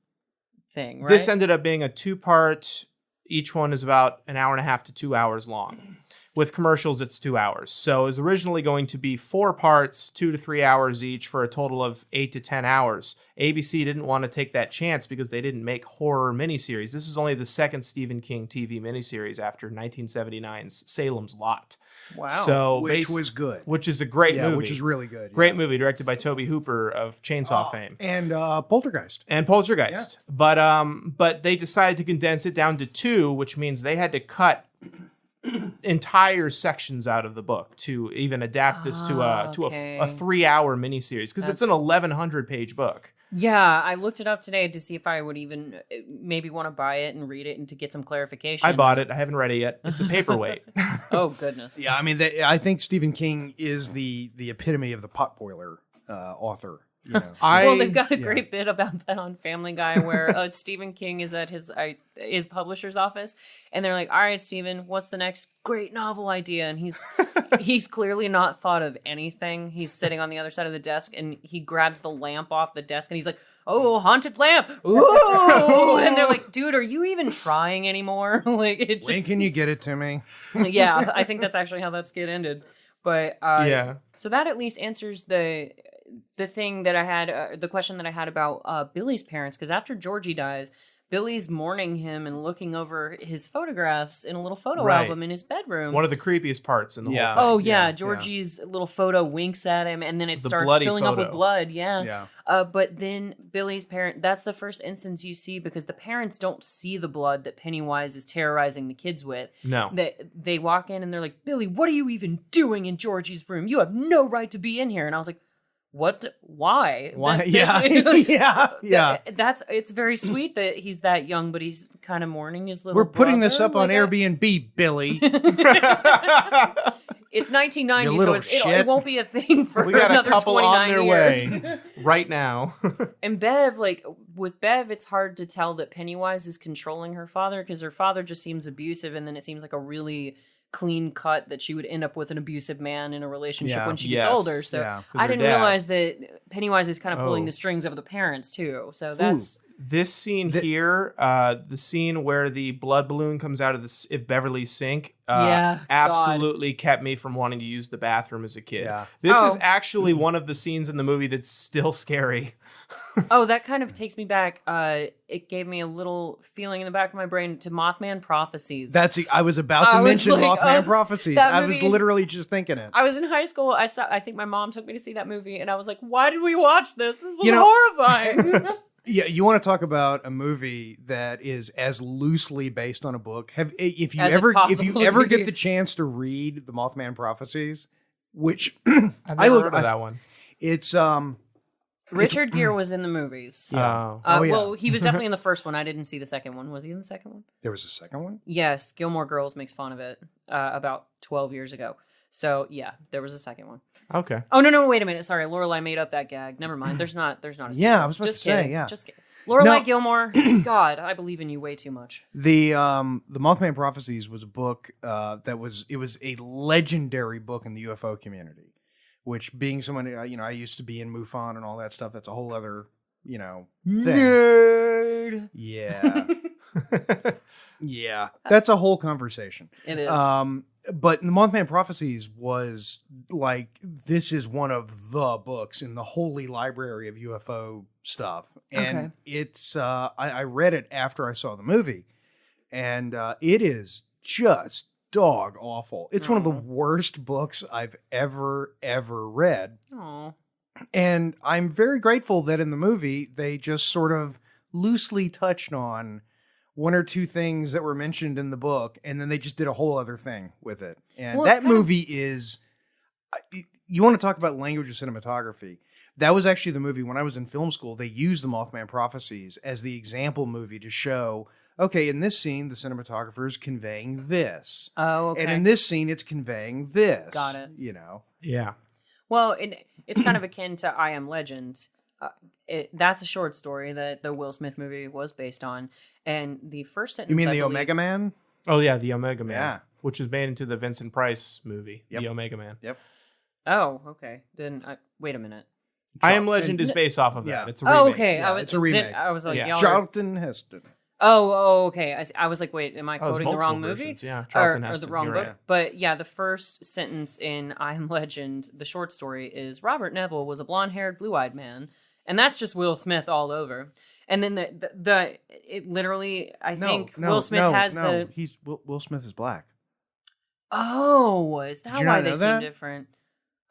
thing, right? This ended up being a 2-part. Each one is about an hour and a half to 2 hours long. With commercials, it's 2 hours. So it was originally going to be 4 parts, 2 to 3 hours each, for a total of 8 to 10 hours. ABC didn't want to take that chance because they didn't make horror miniseries. This is only the second Stephen King TV miniseries after 1979's Salem's Lot. Wow. So Which was good. which is a great movie. Which is really good. Great movie, directed by Tobe Hooper of Chainsaw fame. And Poltergeist. And Poltergeist. But they decided to condense it down to 2, which means they had to cut entire sections out of the book to even adapt this to a 3-hour miniseries, because it's an 1,100-page book. Yeah, I looked it up today to see if I would even maybe want to buy it and read it and to get some clarification. I bought it. I haven't read it yet. It's a paperweight. Oh, goodness. Yeah, I mean, I think Stephen King is the epitome of the potboiler author. You know. Well, they've got a great bit about that on Family Guy where Stephen King is at his publisher's office, and they're like, "All right, Stephen, what's the next great novel idea?" And he's clearly not thought of anything. He's sitting on the other side of the desk, and he grabs the lamp off the desk, and he's like, "Oh, haunted lamp! Ooh!" And they're like, "Dude, are you even trying anymore?" Like, it just, When can you get it to me? yeah, I think that's actually how that skit ended. But Yeah. so that at least answers the thing that I had, the question that I had about Billy's parents, because after Georgie dies, Billy's mourning him and looking over his photographs in a little photo Right. album in his bedroom. One of the creepiest parts in the Yeah. whole thing. Oh yeah, Yeah, Georgie's little photo winks at him, and then it The starts bloody filling up with photo. blood. Yeah. Yeah. But then Billy's parent—that's the first instance you see, because the parents don't see the blood that Pennywise is terrorizing the kids with. No. They walk in and they're like, "Billy, what are you even doing in Georgie's room? You have no right to be in here." And I was like, "What? Why? Why? That- Yeah. yeah. It's very sweet that he's that young, but he's kind of mourning his little. We're putting this brother. up on Like, Airbnb, Billy. It's 1990, You so little it shit. won't be a thing for We got a another couple 29 on their years. way right now. And Bev, with Bev, it's hard to tell that Pennywise is controlling her father, because her father just seems abusive, and then it seems like a really clean cut that she would end up with an abusive man in a relationship Yeah. when she gets Yes. older. So Yeah. I Her didn't dad. realize that Pennywise is kind of pulling Oh. the strings of the parents too. So that's This scene here, the scene where the blood balloon comes out of if Beverly's sink, Yeah, absolutely kept me from wanting to use the bathroom as a kid. Yeah. This Oh. is actually one of the scenes in the movie that's still scary. Oh, that kind of takes me back. It gave me a little feeling in the back of my brain to Mothman Prophecies. I was about to I was mention like, Mothman Prophecies. that I was movie- literally just thinking it. I was in high school. I think my mom took me to see that movie, and I was like, "Why did we watch this? This was You know- horrifying." Yeah, you want to talk about a movie that is as loosely based on a book? If you As it's ever possible to be. get the chance to read the Mothman Prophecies, which I've I never look- heard of that one. it's Richard Gere was in the movies. Oh. Oh, yeah. Well, he was definitely in the first one. I didn't see the second one. Was he in the second one? there was a second one. Yes, Gilmore Girls makes fun of it about 12 years ago. So yeah, there was a second one. Okay. Oh no, wait a minute. Sorry, Lorelai made up that gag. Never mind. There's not a sequel. Yeah, I was about Just to say, kidding. yeah. Just kidding. Lorelai No. Gilmore. God, I believe in you way too much. The Mothman Prophecies was a book it was a legendary book in the UFO community. Which, being someone I used to be in MUFON and all that stuff. That's a whole other thing. Nerd. Yeah. Yeah, that's a whole conversation. It is. But the Mothman Prophecies was like, this is one of the books in the holy library of UFO stuff. And Okay. it's, I read it after I saw the movie, and it is just dog awful. It's one of the worst books I've ever read. Aw. And I'm very grateful that in the movie, they just sort of loosely touched on one or two things that were mentioned in the book, and then they just did a whole other thing with it. And Well, that movie is, you want to talk about language of cinematography. That was actually the movie when I was in film school. They used the Mothman Prophecies as the example movie to show, okay, in this scene, the cinematographer is conveying this. Oh, okay. And in this scene, it's conveying this. Got it. You know? Yeah. Well, it's kind of akin to I Am Legend. That's a short story that the Will Smith movie was based on. And the first sentence, You mean I the believe- Omega Man? Oh yeah, the Omega Man. Yeah. Which was made into the Vincent Price movie, Yep. the Omega Man. Yep. Oh, okay. Then wait a minute. I Am Legend is based off of that. Yeah. It's a remake. Oh, okay. Yeah, it's a remake. I was like, Yeah. y'all are- Charlton Heston. Oh, okay. I was like, wait, am I Oh, there's quoting the wrong multiple movie? versions, yeah. Or Charlton the Heston, wrong you're book? right. But yeah, the first sentence in I Am Legend, the short story, is Robert Neville was a blonde-haired, blue-eyed man, and that's just Will Smith all over. And then it literally, I think Will Smith has the. He's Will Smith is black. Oh, is that Did you why not they know seem that? different?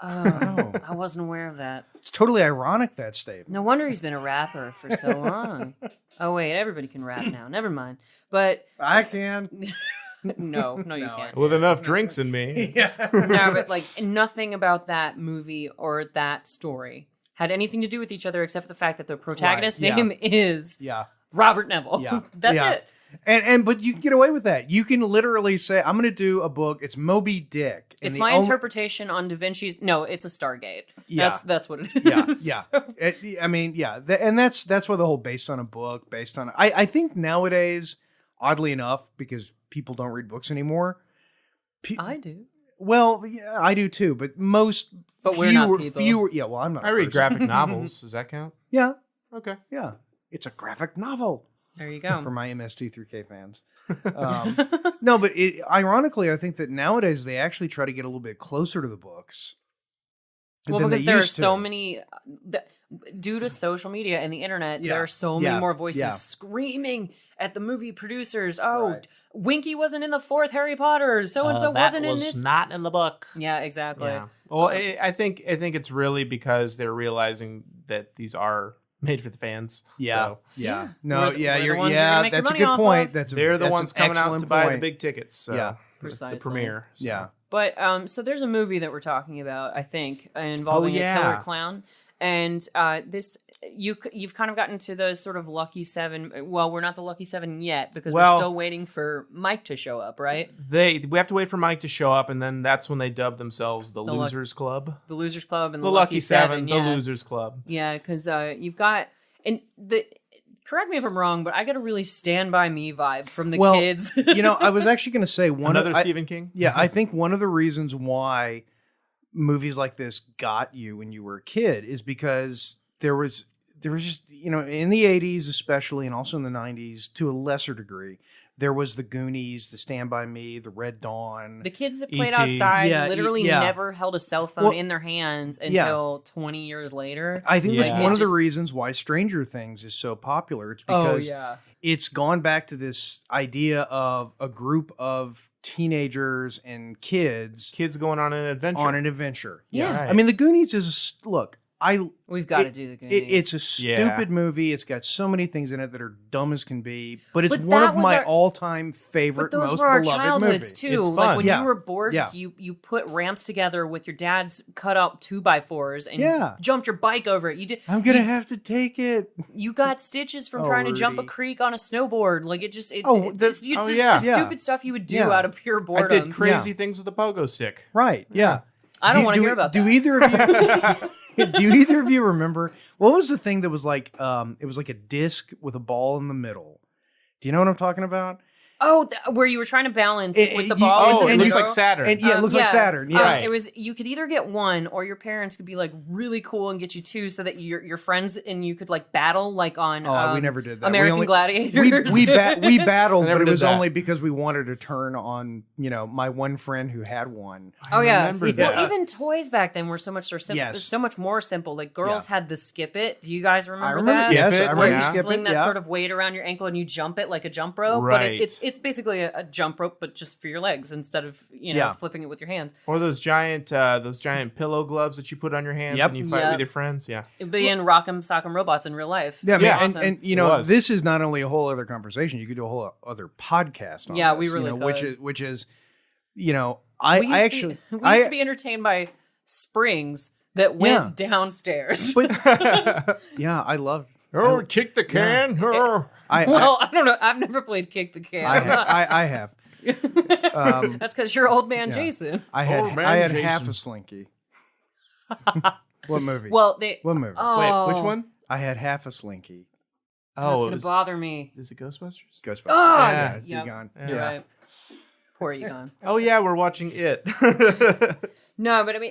Oh. I wasn't aware of that. It's totally ironic, that statement. No wonder he's been a rapper for so long. Oh wait, everybody can rap now. Never mind. But I can. no, you No, can't. With enough drinks in me. Yeah. No, but like nothing about that movie or that story had anything to do with each other except for the fact that the protagonist's Right, yeah. name is Yeah. Robert Neville. Yeah. That's Yeah. it. But you can get away with that. You can literally say, I'm going to do a book. It's Moby Dick. and It's the my only- interpretation on Da Vinci's. No, it's a Stargate. Yeah. That's what it is. Yeah. I mean, yeah. And that's why the whole based on a book, based on, I think nowadays, oddly enough, because people don't read books anymore. I do. Well, yeah, I do too, but most, But we're not people. fewer, yeah, well, I'm not. I a read person. graphic novels. Does that count? Yeah. Okay. Yeah. It's a graphic novel. There you go. For my MST3K fans. No, but ironically, I think that nowadays they actually try to get a little bit closer to the books. Well, than because they there are used so to. many, due to social media and the internet, Yeah. there are so many Yeah. more voices Yeah. screaming at the movie producers. Oh, Right. Winky wasn't in the fourth Harry Potter. So and so wasn't in this. not in the book. Yeah, exactly. Yeah. Well, I think it's really because they're realizing that these are made for the fans. Yeah. So Yeah. We're No, the- yeah, we're the you're, ones you're gonna yeah, make your that's a money good off point. of. they're the that's ones an coming out to excellent buy the point. big tickets. So Yeah. Precisely. The premiere. So. Yeah. But so there's a movie that we're talking about, I think, involving a yeah. killer clown, and this you've kind of gotten to the sort of lucky seven. Well, we're not the lucky seven yet because Well- we're still waiting for Mike to show up, right? We have to wait for Mike to show up, and then that's when they dub themselves the Luck- Losers Club. The Losers Club and The Lucky Seven, yeah. the Losers Club. Yeah, because you've got and the. Correct me if I'm wrong, but I got a really Stand By Me vibe from the Well, kids. You know, I was actually going to say Another I- Stephen King. Yeah, I think one of the reasons why movies like this got you when you were a kid is because there was just, you know, in the 80s especially, and also in the 90s to a lesser degree, there was the Goonies, the Stand By Me, the Red Dawn. The kids that played E.T. outside Yeah, literally yeah. never held a cell phone Well, in their hands yeah. until 20 years later. I think that's Yeah. one of the Just- reasons why Stranger Things is so popular. It's Oh, because yeah. it's gone back to this idea of a group of teenagers and kids Kids going on an adventure. on an adventure. Yeah. Right. I mean, the Goonies is look. We've got to It- do the Goonies. It's a stupid Yeah. movie. It's got so many things in it that are dumb as can be, but it's But one that of was my our- all-time favorite, But those most were our beloved childhoods movie. too. It's Like fun. when Yeah. you were bored, Yeah. you put ramps together with your dad's cut up 2x4s and Yeah. jumped your bike over it. You did. I'm gonna have to take it. You got stitches from Oh, trying to jump a Rudy. creek on a snowboard. Like it just. Oh, it's yeah. the Yeah. stupid stuff you would do Yeah. out of pure I boredom. did crazy things with a pogo stick. Right? Yeah. I don't want to hear about do that. either of you? Do either of you remember what was the thing that was like? It was like a disc with a ball in the middle. Do you know what I'm talking about? Oh, where you were trying to balance It- with the you- ball. oh, with Oh, the it and looks you- like Saturn. And yeah, it looks like Saturn. Yeah. Right. It was. You could either get one, or your parents could be like really cool and get you two, so that your friends and you could like battle like on. Oh, we never did that. American we only, Gladiators. We battled, I never but it did was that. only because we wanted to turn on, you know, my one friend who had one. Oh yeah. remember Well, that. even toys back then were so much simple. Yes. So much more simple. Like girls had the skip it. Do you guys remember, I remember. that? Yes, Skip It, I Where remember you yeah. skip sling it. that Yeah. sort of weight around your ankle and you jump it like a jump rope, Right. but it's it's basically a jump rope, but just for your legs instead of flipping it with your hands. Or those giant pillow gloves that you put on your hands and you fight with your friends. Yeah, it'd be in Rock'em Sock'em Robots in real life. Yeah, man, awesome. and you know, this is not only a whole other conversation. You could do a whole other podcast on this, we really could. which is, you know, we used to be entertained by springs that went downstairs. But yeah, I love. Kick the can. Yeah. I don't know. I've never played Kick the Can. I have. That's because you're old man Jason. I had half a slinky. What movie? Well, what movie? Oh. Wait, which one? I had half a slinky. That's gonna bother me. Is it Ghostbusters? Ghostbusters. Oh, yeah. Egon. You're right. Poor Egon. Oh yeah, we're watching it. No, but I mean,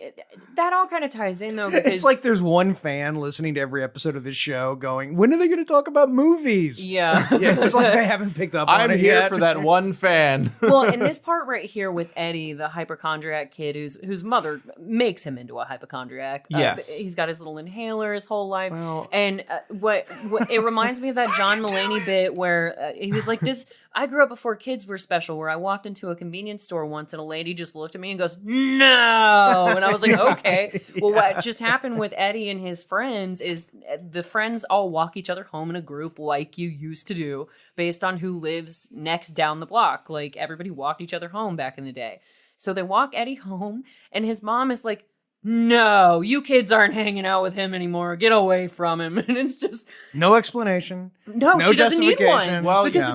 that all kind of ties in though. Because it's like there's one fan listening to every episode of this show going, when are they going to talk about movies? Yeah. It's like they haven't picked up on it I'm here yet. for that one fan. Well, in this part right here with Eddie, the hypochondriac kid whose mother makes him into a hypochondriac. Yes. He's got his little inhaler his whole life. Well, and what it reminds me of that John Mulaney bit where he was like this, I grew up before kids were special, where I walked into a convenience store once and a lady just looked at me and goes, no. And I was like, okay. Well, what just happened with Eddie and his friends is the friends all walk each other home in a group like you used to do based on who lives next down the block. Like everybody walked each other home back in the day. So they walk Eddie home and his mom is like, no, you kids aren't hanging out with him anymore. Get away from him. And it's just no explanation. No, she doesn't need one. Well, because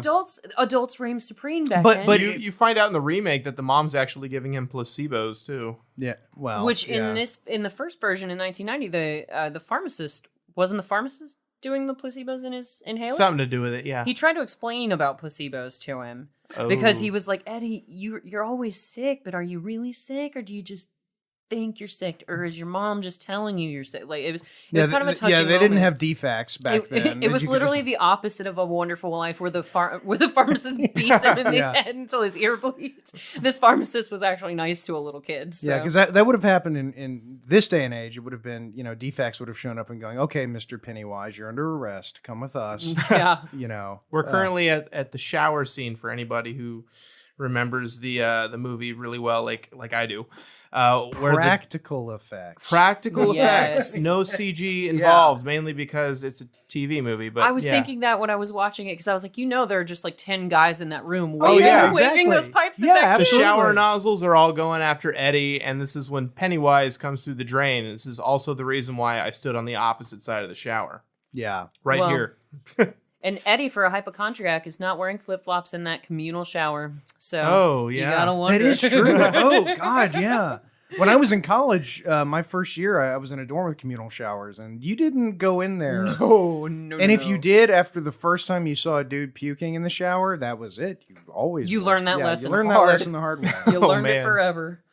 adults reign supreme back then. But you find out in the remake that the mom's actually giving him placebos too. Yeah, well, which in the first version in 1990, the pharmacist wasn't the pharmacist doing the placebos in his inhaler. Something to do with it, yeah. He tried to explain about placebos to him because he was like, Eddie, you're always sick, but are you really sick, or do you just think you're sick, or is your mom just telling you you're sick? Like it was kind of a touching they moment. didn't have defects back then. It was literally the opposite of A Wonderful Life, where the pharmacist beats him in the head until his ear bleeds. This pharmacist was actually nice to a little kid. So. Yeah, because that would have happened in this day and age. It would have been, defects would have shown up and going, okay, Mr. Pennywise, you're under arrest. Come with us. Yeah. We're currently at the shower scene for anybody who remembers the movie really well, like I do. Where practical effects. No CG involved, mainly because it's a TV movie. But I was thinking that when I was watching it, because I was like, there are just like 10 guys in that room waving those pipes. The shower nozzles are all going after Eddie, and this is when Pennywise comes through the drain. And this is also the reason why I stood on the opposite side of the shower. Yeah, here. And Eddie, for a hypochondriac, is not wearing flip-flops in that communal shower. So you gotta wonder. That is true. Oh, God, yeah. When I was in college, my first year, I was in a dorm with communal showers, and you didn't go in there. No. And if you did, after the first time you saw a dude puking in the shower, that was it. You learned that lesson. You learned that lesson the hard way. You learned it forever.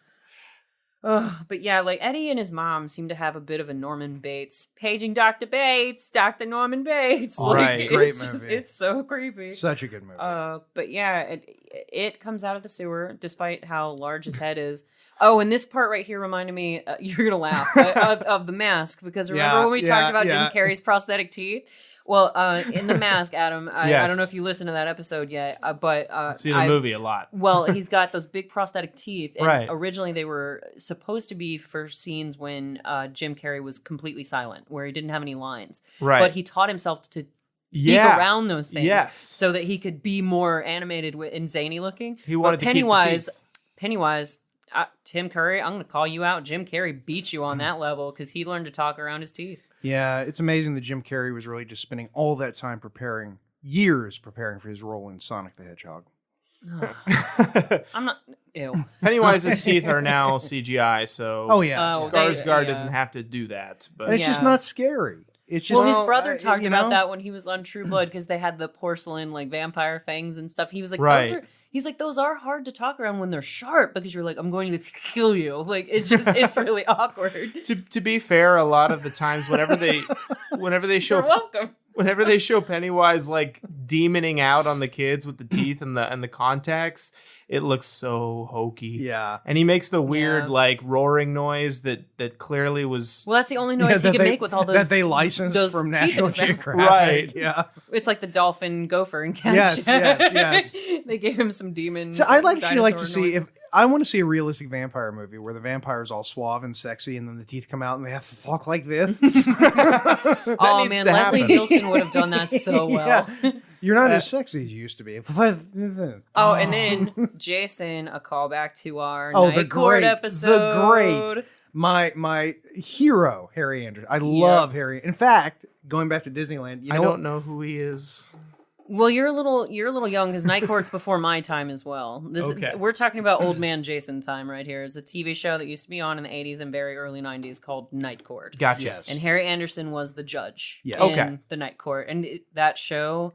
But yeah, like Eddie and his mom seem to have a bit of a Norman Bates. Paging Dr. Bates, Dr. Norman Bates. Right, great movie. It's so creepy. Such a good movie. But yeah, it comes out of the sewer, despite how large his head is. Oh, and this part right here reminded me, you're going to laugh, of The Mask, because remember when we talked about Jim Carrey's prosthetic teeth? Well, in The Mask, Adam, I don't know if you listened to that episode yet, but I've seen the movie a lot. Well, he's got those big prosthetic teeth, and right. Originally they were supposed to be for scenes when Jim Carrey was completely silent, where he didn't have any lines. Right. But he taught himself to speak around those things, so that he could be more animated and zany looking. He wanted to Pennywise. Tim Curry, I'm going to call you out. Jim Carrey beat you on that level because he learned to talk around his teeth. Yeah, it's amazing that Jim Carrey was really just spending all that time years preparing for his role in Sonic the Hedgehog. I'm not. Ew. Pennywise's teeth are now CGI, so Skarsgård doesn't have to do that. But it's just not scary. It's just, his brother talked about that when he was on True Blood, because they had the porcelain like vampire fangs and stuff. He was like, those are hard to talk around when they're sharp, because you're like, I'm going to kill you. Like it's really awkward. To be fair, a lot of the times whenever they show You're welcome. Whenever they show Pennywise like demoning out on the kids with the teeth and the contacts, it looks so hokey. Yeah. And he makes the weird Yeah. like roaring noise that clearly was Well, that's the only noise he that could make with all those that they licensed those from teeth in National his mouth. Geographic. Right. Yeah. It's like the dolphin gopher in Caddyshack. Yes. They gave him some demon. So I'd actually like to dinosaur see noises. if I want to see a realistic vampire movie where the vampire is all suave and sexy, and then the teeth come out and they have to talk like this. Oh needs man, to Leslie happen. Nielsen would have done that so well. Yeah. You're not as sexy as you used to be. Oh, and then Jason, a callback to our Oh, the Night Court great- episode. the great. my hero, Harry Anderson. I love Harry. In fact, going back to Disneyland, you know I what? don't know who he is. Well, you're a little young because Night Court's before my time as well. Okay. We're talking about Old Man Jason time right here. It's a TV show that used to be on in the 80s and very early 90s called Night Court. Gotcha. Yes. And Harry Anderson was the judge Yes. in Okay. the Night Court. And that show,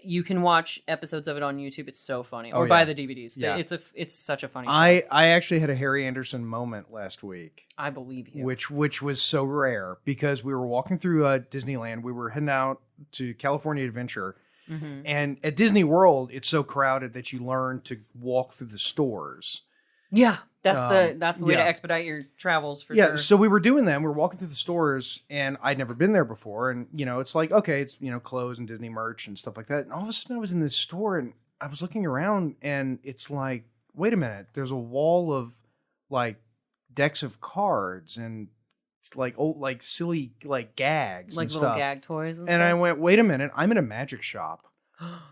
you can watch episodes of it on YouTube. It's so funny. Or yeah. buy the DVDs. Yeah. It's such a funny show. I actually had a Harry Anderson moment last week, I believe you. which was so rare because we were walking through Disneyland. We were heading out to California Adventure. Mm-hmm. And at Disney World, it's so crowded that you learn to walk through the stores. Yeah, that's the way yeah. to expedite your travels for Yeah, sure. so we were doing that. And we were walking through the stores, and I'd never been there before. And, it's like, okay, it's, clothes and Disney merch and stuff like that. And all of a sudden, I was in this store, and I was looking around, and it's like, wait a minute. There's a wall of, like, decks of cards and, like, old, like, silly, like, gags like and little stuff. gag toys and And stuff. I went, wait a minute. I'm in a magic shop.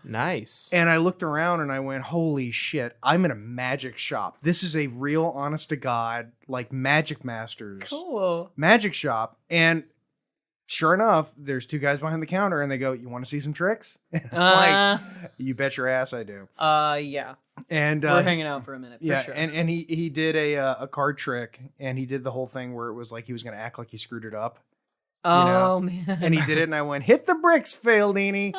Nice. And I looked around and I went, holy shit, I'm in a magic shop. This is a real, honest to God, like Magic Masters Cool. magic shop. And sure enough, there's two guys behind the counter and they go, you want to see some tricks? And I'm like, you bet your ass I do. Yeah. And We're hanging out for a minute, for yeah, sure. and he did a card trick, and he did the whole thing where it was like he was going to act like he screwed it up. oh, man. And he did it, and I went, hit the bricks, Faildini.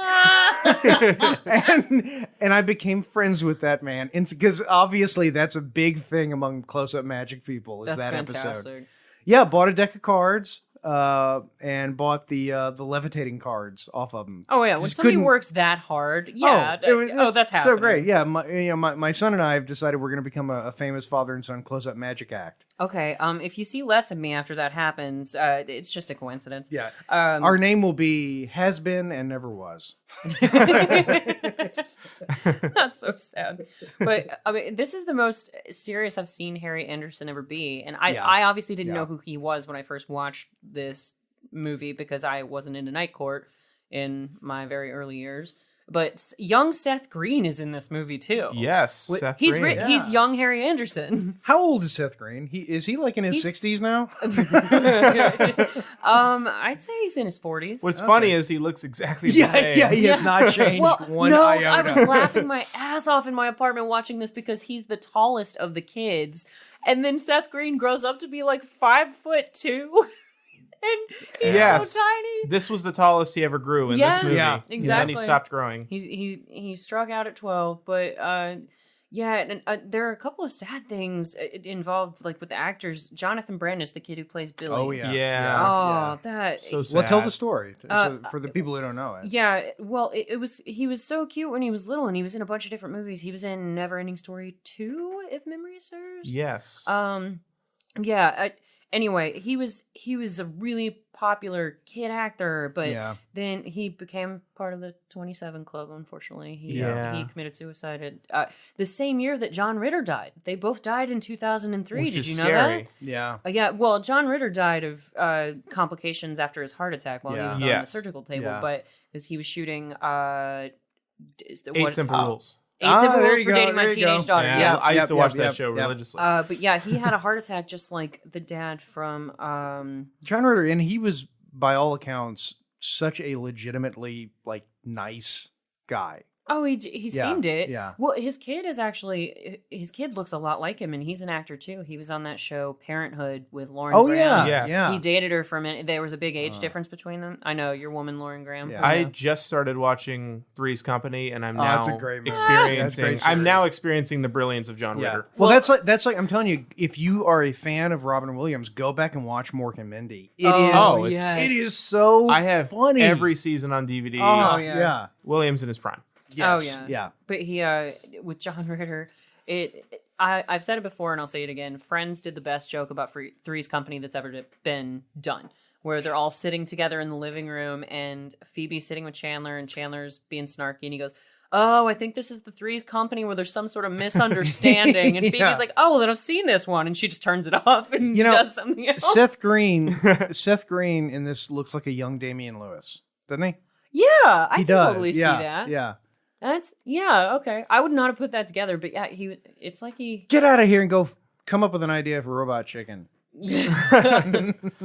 and I became friends with that man, because obviously that's a big thing among close-up magic people. Is That's that fantastic. episode? Yeah, bought a deck of cards, and bought the levitating cards off of them. Oh, yeah. When Just somebody couldn't- works that hard, yeah. so That's happening. great. Yeah, my son and I have decided we're going to become a famous father and son close-up magic act. Okay. If you see less of me after that happens, it's just a coincidence. Yeah, Um, our name will be Has Been and Never Was. That's so sad. But I mean, this is the most serious I've seen Harry Anderson ever be. And I obviously didn't Yeah. know who he was when I first watched this movie because I wasn't into Night Court in my very early years. But young Seth Green is in this movie too. Yes. Seth He's Green. he's young Harry Anderson. How old is Seth Green? Is he like in his He's- 60s now? I'd say he's in his 40s. What's funny is he looks exactly the Yeah, same. yeah, he has not changed one iota. I was laughing my ass off in my apartment watching this because he's the tallest of the kids. And then Seth Green grows up to be like 5'2". And he's Yes. so tiny. This was the tallest he ever grew in Yeah, this movie. Yeah, And then he exactly. stopped growing. He struck out at 12, but yeah, and there are a couple of sad things it involved, like with the actors. Jonathan Brandis, the kid who plays Billy. Oh yeah. Yeah. Oh, that. So sad. Well, tell the story Uh, for the people who don't know it. Yeah, well, he was so cute when he was little, and he was in a bunch of different movies. He was in Neverending Story 2, if memory serves. Yes. Yeah. Anyway, he was a really popular kid actor, but Yeah. then he became part of the 27 Club. Unfortunately, he committed suicide at the same year that John Ritter died. They both died in 2003. Which Did is you know scary. Yeah. that? Yeah. Well, John Ritter died of complications after his heart attack while he Yeah. was on the Yes. surgical table, Yeah. but because he was shooting Eight Simple Rules. Eight Simple there Rules you for go, dating my there you go. teenage daughter. Yeah, Yeah. I used to watch that yep, show yep. religiously. But yeah, he had a heart attack just like the dad from John Ritter, and he was, by all accounts, such a legitimately like nice guy. Oh, he Yeah, seemed it. yeah. Well, his kid looks a lot like him, and he's an actor too. He was on that show Parenthood with Lauren Oh Graham. yeah, Yes. yeah. He dated her for a minute. There was a big age difference between them. I know, your woman, Lauren Graham. Yeah. I just started watching Three's Company, and I'm Oh, now it's a great movie. That's a experiencing. great I'm now series. experiencing the brilliance of John Yeah. Ritter. Well, that's like I'm telling you, if you are a fan of Robin Williams, go back and watch Mork and Mindy. It is Oh, it's- it is so I have funny. every season on DVD. Oh, yeah. yeah. Williams in his prime. Oh, Yes. yeah. Yeah. But he, with John Ritter, I've said it before and I'll say it again. Friends did the best joke about Three's Company that's ever been done, where they're all sitting together in the living room and Phoebe's sitting with Chandler and Chandler's being snarky and he goes, "Oh, I think this is the Three's Company where there's some sort of misunderstanding." And Phoebe's Yeah. like, "Oh, well, then I've seen this one," and she just turns it off and does something else. Seth Green in this looks like a young Damian Lewis, doesn't he? Yeah, I He can does. totally see that. Yeah. Okay. I would not have put that together, but yeah, it's like he Get out of here and go come up with an idea for Robot Chicken.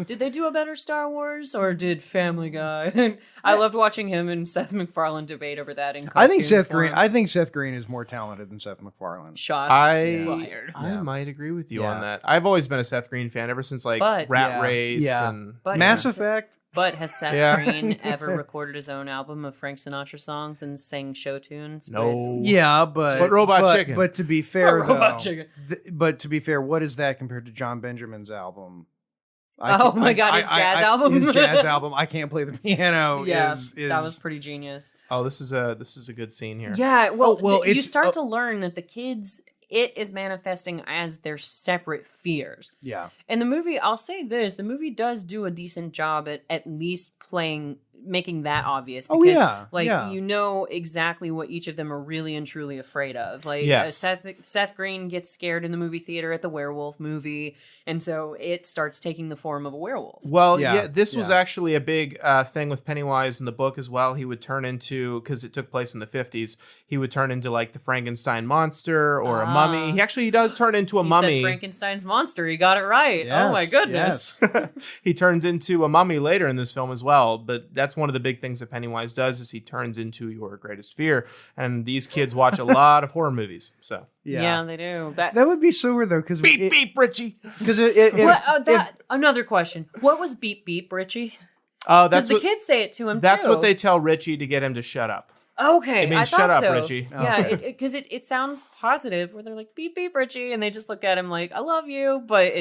Did they do a better Star Wars or did Family Guy? I loved watching him and Seth MacFarlane debate over that in I think cartoon Seth form. Green. I think Seth Green is more talented than Seth MacFarlane. Shots I fired. I might agree with you Yeah. on that. I've always been a Seth Green fan ever since like But- Rat Yeah. Race Yeah. and But Mass has- Effect. But has Seth Yeah. Green ever recorded his own album of Frank Sinatra songs and sang show tunes? No. with- Yeah, but Robot Chicken. But to be fair, Robot though, Chicken. but to be fair, what is that compared to John Benjamin's album? Oh my God, his jazz album? His jazz album. I can't play the piano. Yeah, is that was pretty genius. Oh, this is a good scene here. Yeah, well, you it's- start to learn that the kids, it is manifesting as their separate fears. yeah. And the movie, I'll say this, the movie does do a decent job at least making that obvious. Oh, Because, yeah, like, yeah. you know exactly what each of them are really and truly afraid of. Like, Yes. Seth Green gets scared in the movie theater at the werewolf movie, and so it starts taking the form of a werewolf. Well, Yeah, yeah, this was yeah. actually a big thing with Pennywise in the book as well. He would turn into, because it took place in the 50s, he would turn into like the Frankenstein monster or a mummy. He does turn into a He mummy. said Frankenstein's monster. He got it right. Oh my Yes, goodness. yes. He turns into a mummy later in this film as well, but that's one of the big things that Pennywise does is he turns into your greatest fear. And these kids watch a lot of horror movies. So Yeah, they do. That would be so weird though, because beep beep, Richie. Because Another question. What was beep beep, Richie? Oh, Because that's the what kids say it to him that's too. what they tell Richie to get him to shut up. Okay, It means I thought shut up, so. Richie. Yeah, because it sounds positive where they're like beep beep Richie, and they just look at him like I love you, but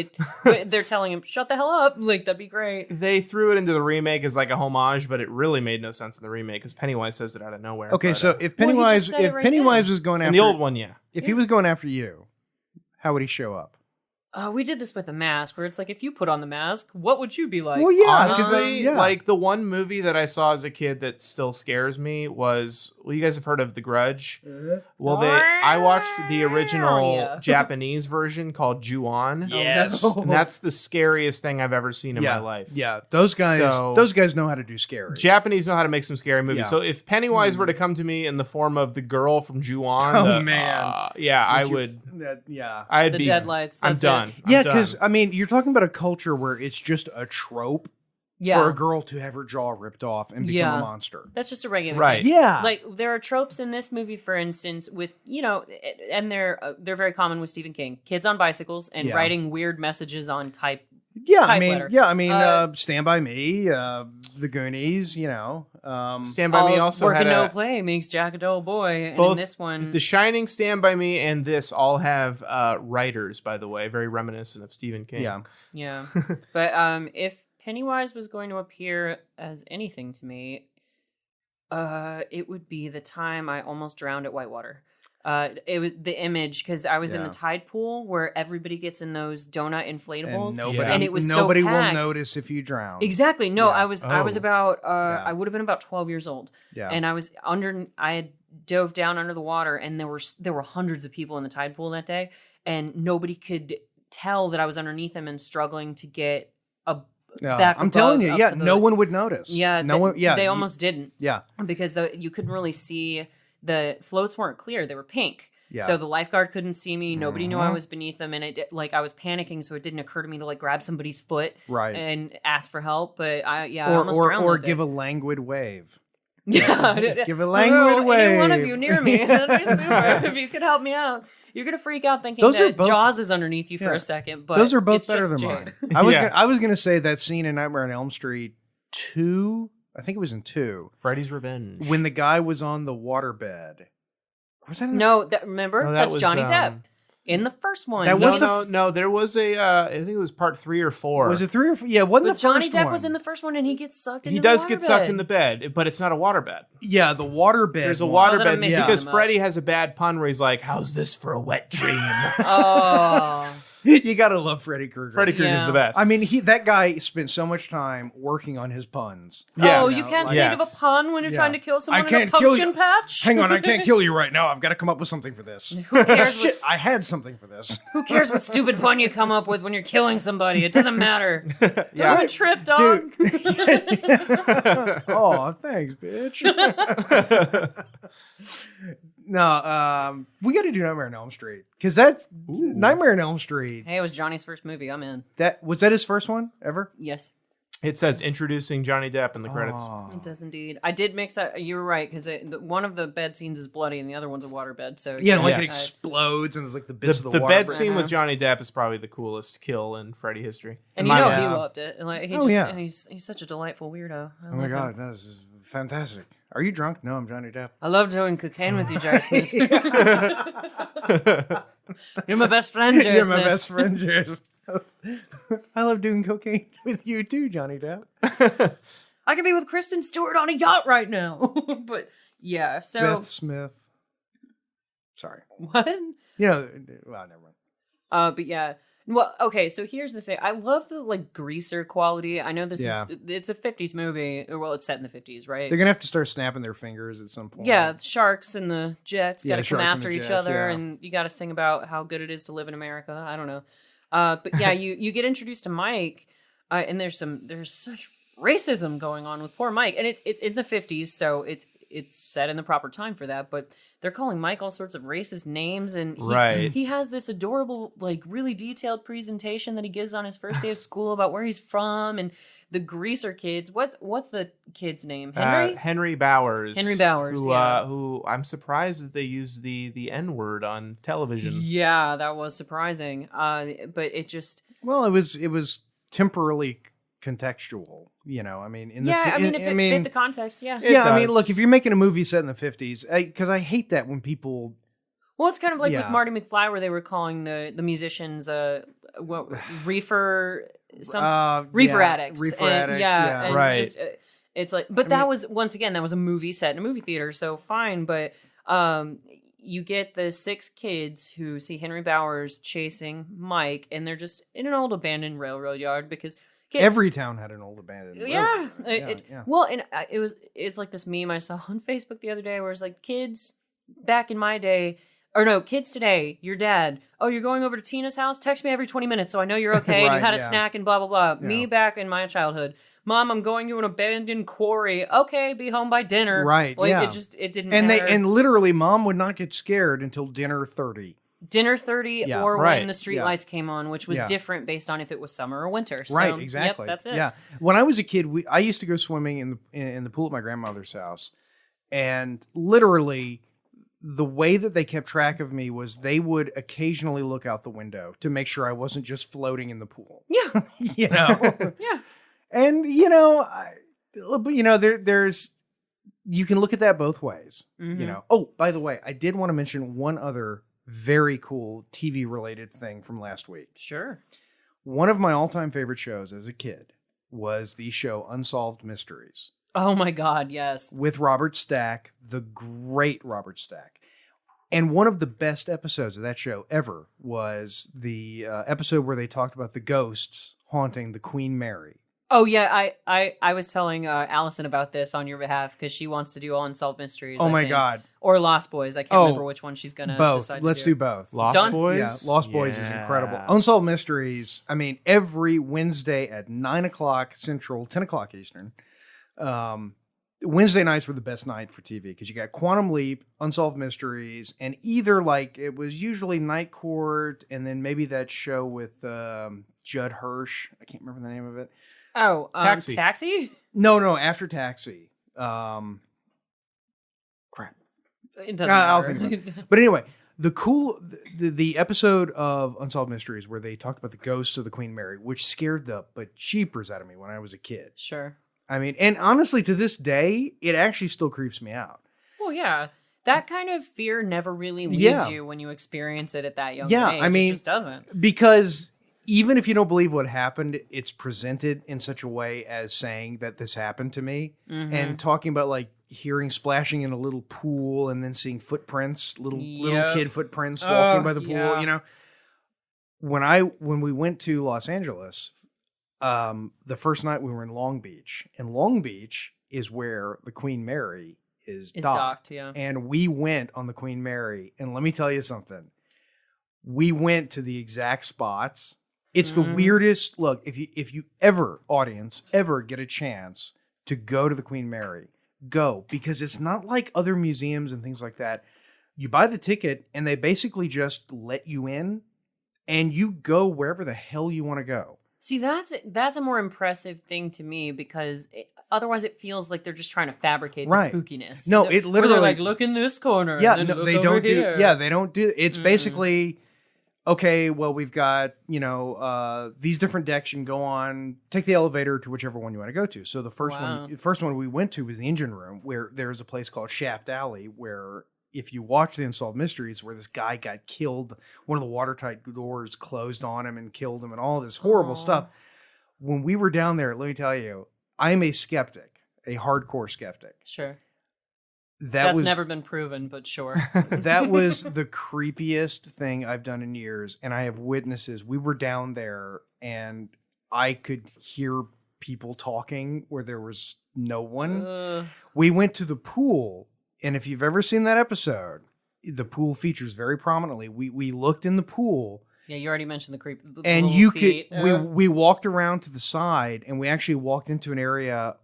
they're telling him shut the hell up. Like that'd be great. They threw it into the remake as like a homage, but it really made no sense in the remake because Pennywise says it out of nowhere. okay, but, so if Well, he just Pennywise said it right was going after in the old one, yeah. if he was going after you, how would he show up? Oh, we did this with a mask where it's like if you put on the mask, what would you be like? Well, yeah, 'cause Honestly, yeah. like the one movie that I saw as a kid that still scares me was, well, you guys have heard of The Grudge? Well, I watched the original Yeah. Japanese version called Ju-on. Yes. no. And that's the scariest thing I've ever seen in yeah, my life. yeah. Those guys know how to do scary. Japanese know how to make some scary movies. Yeah. So if Pennywise were to come to me in the form of the girl from Ju-on, Oh, man. yeah, I would. Yeah. I'd The be deadlights, I'm that's done. it. I'm Yeah, done. because I mean, you're talking about a culture where it's just a trope Yeah. for a girl to have her jaw ripped off and become Yeah. a monster. That's just a regular Right. thing. Yeah. Like there are tropes in this movie, for instance, with and they're very common with Stephen King. Kids on bicycles and Yeah. writing weird messages on type. Yeah, typewriter. I mean, Uh, Stand By Me, The Goonies, Stand By Me All also work had and no a, play makes Jack a dull boy. And both in this one, The Shining, Stand By Me, and this all have writers, by the way, very reminiscent of Stephen King. yeah. yeah. But if Pennywise was going to appear as anything to me, it would be the time I almost drowned at Whitewater. It was the image because I was in the Yeah. tide pool where everybody gets in those donut inflatables, Yeah. and it was nobody so will packed. notice if you drown. Exactly. No, Yeah. I was Oh. about Yeah. I would have been about 12 years old. Yeah. And I had dove down under the water and there were hundreds of people in the tide pool that day and nobody could tell that I was underneath them and struggling to get back I'm above telling you, up yeah, to the- no one would notice. Yeah, no one. Yeah, they almost didn't Yeah, because you couldn't really see the floats weren't clear. They were pink. Yeah. So the lifeguard couldn't see me. Nobody knew I Mhm. was beneath them, and I was panicking, so it didn't occur to me to like grab somebody's foot right. and ask for help. But I almost drowned or that day. give a languid wave. Yeah, Give a languid wave. Any one of you near me, that'd be super. If you could help me out, you're gonna freak out thinking Those are that both- Jaws is underneath you for a second. But Those are both it's better just than Jade. mine. I was gonna say that scene in Nightmare on Elm Street 2. I think it was in 2 Freddy's Revenge. when the guy was on the waterbed. Was that in the No, remember No, that that's was, Johnny Depp in the first one. That He- was No, there was a, I think it was part 3 or 4. Was it 3 or 4? Yeah, wasn't but the Johnny first Depp one. was in the first one, and he gets sucked into He the does get sucked waterbed. in the bed, but it's not a waterbed. Yeah, the waterbed. There's a one. that I'm waterbed mixing because them up. Freddy has a bad pun where he's like, "How's this for a wet dream?" Oh, You gotta love Freddy Krueger. Freddy Krueger's Yeah. the best. I mean, that guy spent so much time working on his puns. Yes. oh, you can't think of Yes. a pun when you're Yeah. trying to kill someone I can't in a kill pumpkin you. patch. Hang on, I can't kill you right now. I've got to come up with something for this. Who cares? Shit, what, I had something for this. who cares what stupid pun you come up with when you're killing somebody? It doesn't matter. Yeah. Don't trip, dog. Oh, thanks, bitch. No, we got to do Nightmare on Elm Street because that's Nightmare on Elm Street. Hey, it was Johnny's first movie. I'm in. That was that his first one ever? Yes, It says introducing Johnny Depp in the credits. Oh. it does indeed. I did mix that. You were right because one of the bed scenes is bloody and the other one's a water bed. So Yeah, like it Yes. explodes and there's like the bits of The the water. bed scene with Uh-huh. Johnny Depp is probably the coolest kill in Freddy history. and In you my know opinion. he loved it. And like he Oh, just, yeah. and he's such a delightful weirdo. I Oh my love him. god, this is fantastic. Are you drunk? No, I'm Johnny Depp. I love doing cocaine with you, Jerry Smith. You're my best friend, Jerry You're Smith. my best friend, Jerry Smith. I love doing cocaine with you too, Johnny Depp. I could be with Kristen Stewart on a yacht right now. But yeah, so Beth Smith. Sorry. what? You know, well, never mind. But yeah. Well, okay, so here's the thing. I love the like greaser quality. I know this Yeah. is it's a 50s movie, or well, it's set in the 50s, right? They're gonna have to start snapping their fingers at some point. Yeah, the sharks and the jets Yeah, got to the come sharks and after the each jets, other, yeah. and you got to sing about how good it is to live in America. I don't know, but yeah, you get introduced to Mike, and there's such racism going on with poor Mike, and it's in the 50s, so it's set in the proper time for that. But they're calling Mike all sorts of racist names, and Right. he has this adorable, like really detailed presentation that he gives on his first day of school about where he's from and the greaser kids. What's the kid's name? Henry. Henry Bowers. Henry Bowers, Who, yeah. who I'm surprised that they use the N-word on television. Yeah, that was surprising. But it just Well, it was temporally contextual. You know, I mean, in the if it fit the context, yeah. It yeah, I mean, does. look, if you're making a movie set in the 50s, because I hate that when people. Well, it's kind of like Yeah. with Marty McFly, where they were calling the musicians reefer reefer addicts, Reefer and, addicts, yeah, and Right. just, it's like, but that was once again that was a movie set in a movie theater, so fine. But you get the 6 kids who see Henry Bowers chasing Mike, and they're just in an old abandoned railroad yard because. Every town had an old abandoned. Yeah, railroad. Well, and it's like this meme I saw on Facebook the other day where it's like kids back in my day, or no, kids today. Your dad. Oh, you're going over to Tina's house. Text me every 20 minutes so I know you're okay and you Right, had a yeah. snack and blah blah blah. Me Yeah. back in my childhood. Mom, I'm going to an abandoned quarry. Okay, be home by dinner. Right, Like yeah. it didn't. And matter. and literally, mom would not get scared until dinner 30. dinner 30 Yeah, or right, when the street yeah. lights came on, which was Yeah. different based on if it was summer or winter. So, Right, exactly. Yep, that's it. Yeah, when I was a kid, I used to go swimming in the pool at my grandmother's house, and literally, the way that they kept track of me was they would occasionally look out the window to make sure I wasn't just floating in the pool. Yeah. You know. Yeah. And but there's you can look at that both ways. Mhm. You know. Oh, by the way, I did want to mention one other very cool TV related thing from last week. Sure. One of my all-time favorite shows as a kid was the show Unsolved Mysteries Oh my God, yes. with Robert Stack, the great Robert Stack. And one of the best episodes of that show ever was the episode where they talked about the ghosts haunting the Queen Mary. Oh yeah, I was telling Allison about this on your behalf because she wants to do all Unsolved Mysteries. Oh I my think. God. Or Lost Boys. I can't Oh, remember which one she's gonna Both. decide Let's to do both. Lost Done? Boys? Yeah, Lost Boys is Yeah. incredible. Unsolved Mysteries, I mean, every Wednesday at 9 o'clock Central, 10 o'clock Eastern. Wednesday nights were the best night for TV because you got Quantum Leap, Unsolved Mysteries, and either it was usually Night Court and then maybe that show with Judd Hirsch. I can't remember the name of it. Oh, Taxi. Taxi? No, after Taxi. It doesn't I'll matter. think about it. But anyway, the episode of Unsolved Mysteries where they talked about the ghost of the Queen Mary, which scared the bejeepers out of me when I was a kid. Sure. I mean, and honestly, to this day, it actually still creeps me out. Well, yeah. That kind of fear never really leaves you when you experience it at that young age. I mean, it just doesn't. Because even if you don't believe what happened, it's presented in such a way as saying that this happened to me, and talking about like hearing splashing in a little pool and then seeing footprints, little kid footprints walking by the pool. Yeah. You know, when we went to Los Angeles, the first night we were in Long Beach, and Long Beach is where the Queen Mary is docked. Yeah. And we went on the Queen Mary, and let me tell you something. We went to the exact spots. It's the weirdest. Look, if you ever get a chance to go to the Queen Mary, go, because it's not like other museums and things like that. You buy the ticket and they basically just let you in and you go wherever the hell you want to go. See, that's a more impressive thing to me because otherwise it feels like they're just trying to fabricate the spookiness. No, it literally, they're like, look in this corner. Yeah, and then no, look they over don't here. do. Yeah, they don't do. It's basically, okay, well, we've got, these different decks. You can go on, take the elevator to whichever one you want to go to. So the first one we went to was the engine room, where there's a place called Shaft Alley, where if you watch the Unsolved Mysteries, where this guy got killed, one of the watertight doors closed on him and killed him and all this horrible stuff. When we were down there, let me tell you, I'm a skeptic, a hardcore skeptic. Sure. That's never been proven, but sure. That was the creepiest thing I've done in years. And I have witnesses. We were down there and I could hear people talking where there was no one. We went to the pool. And if you've ever seen that episode, the pool features very prominently. We looked in the pool. Yeah, you already mentioned the creep. And you feet. We walked around to the side and we actually walked into an area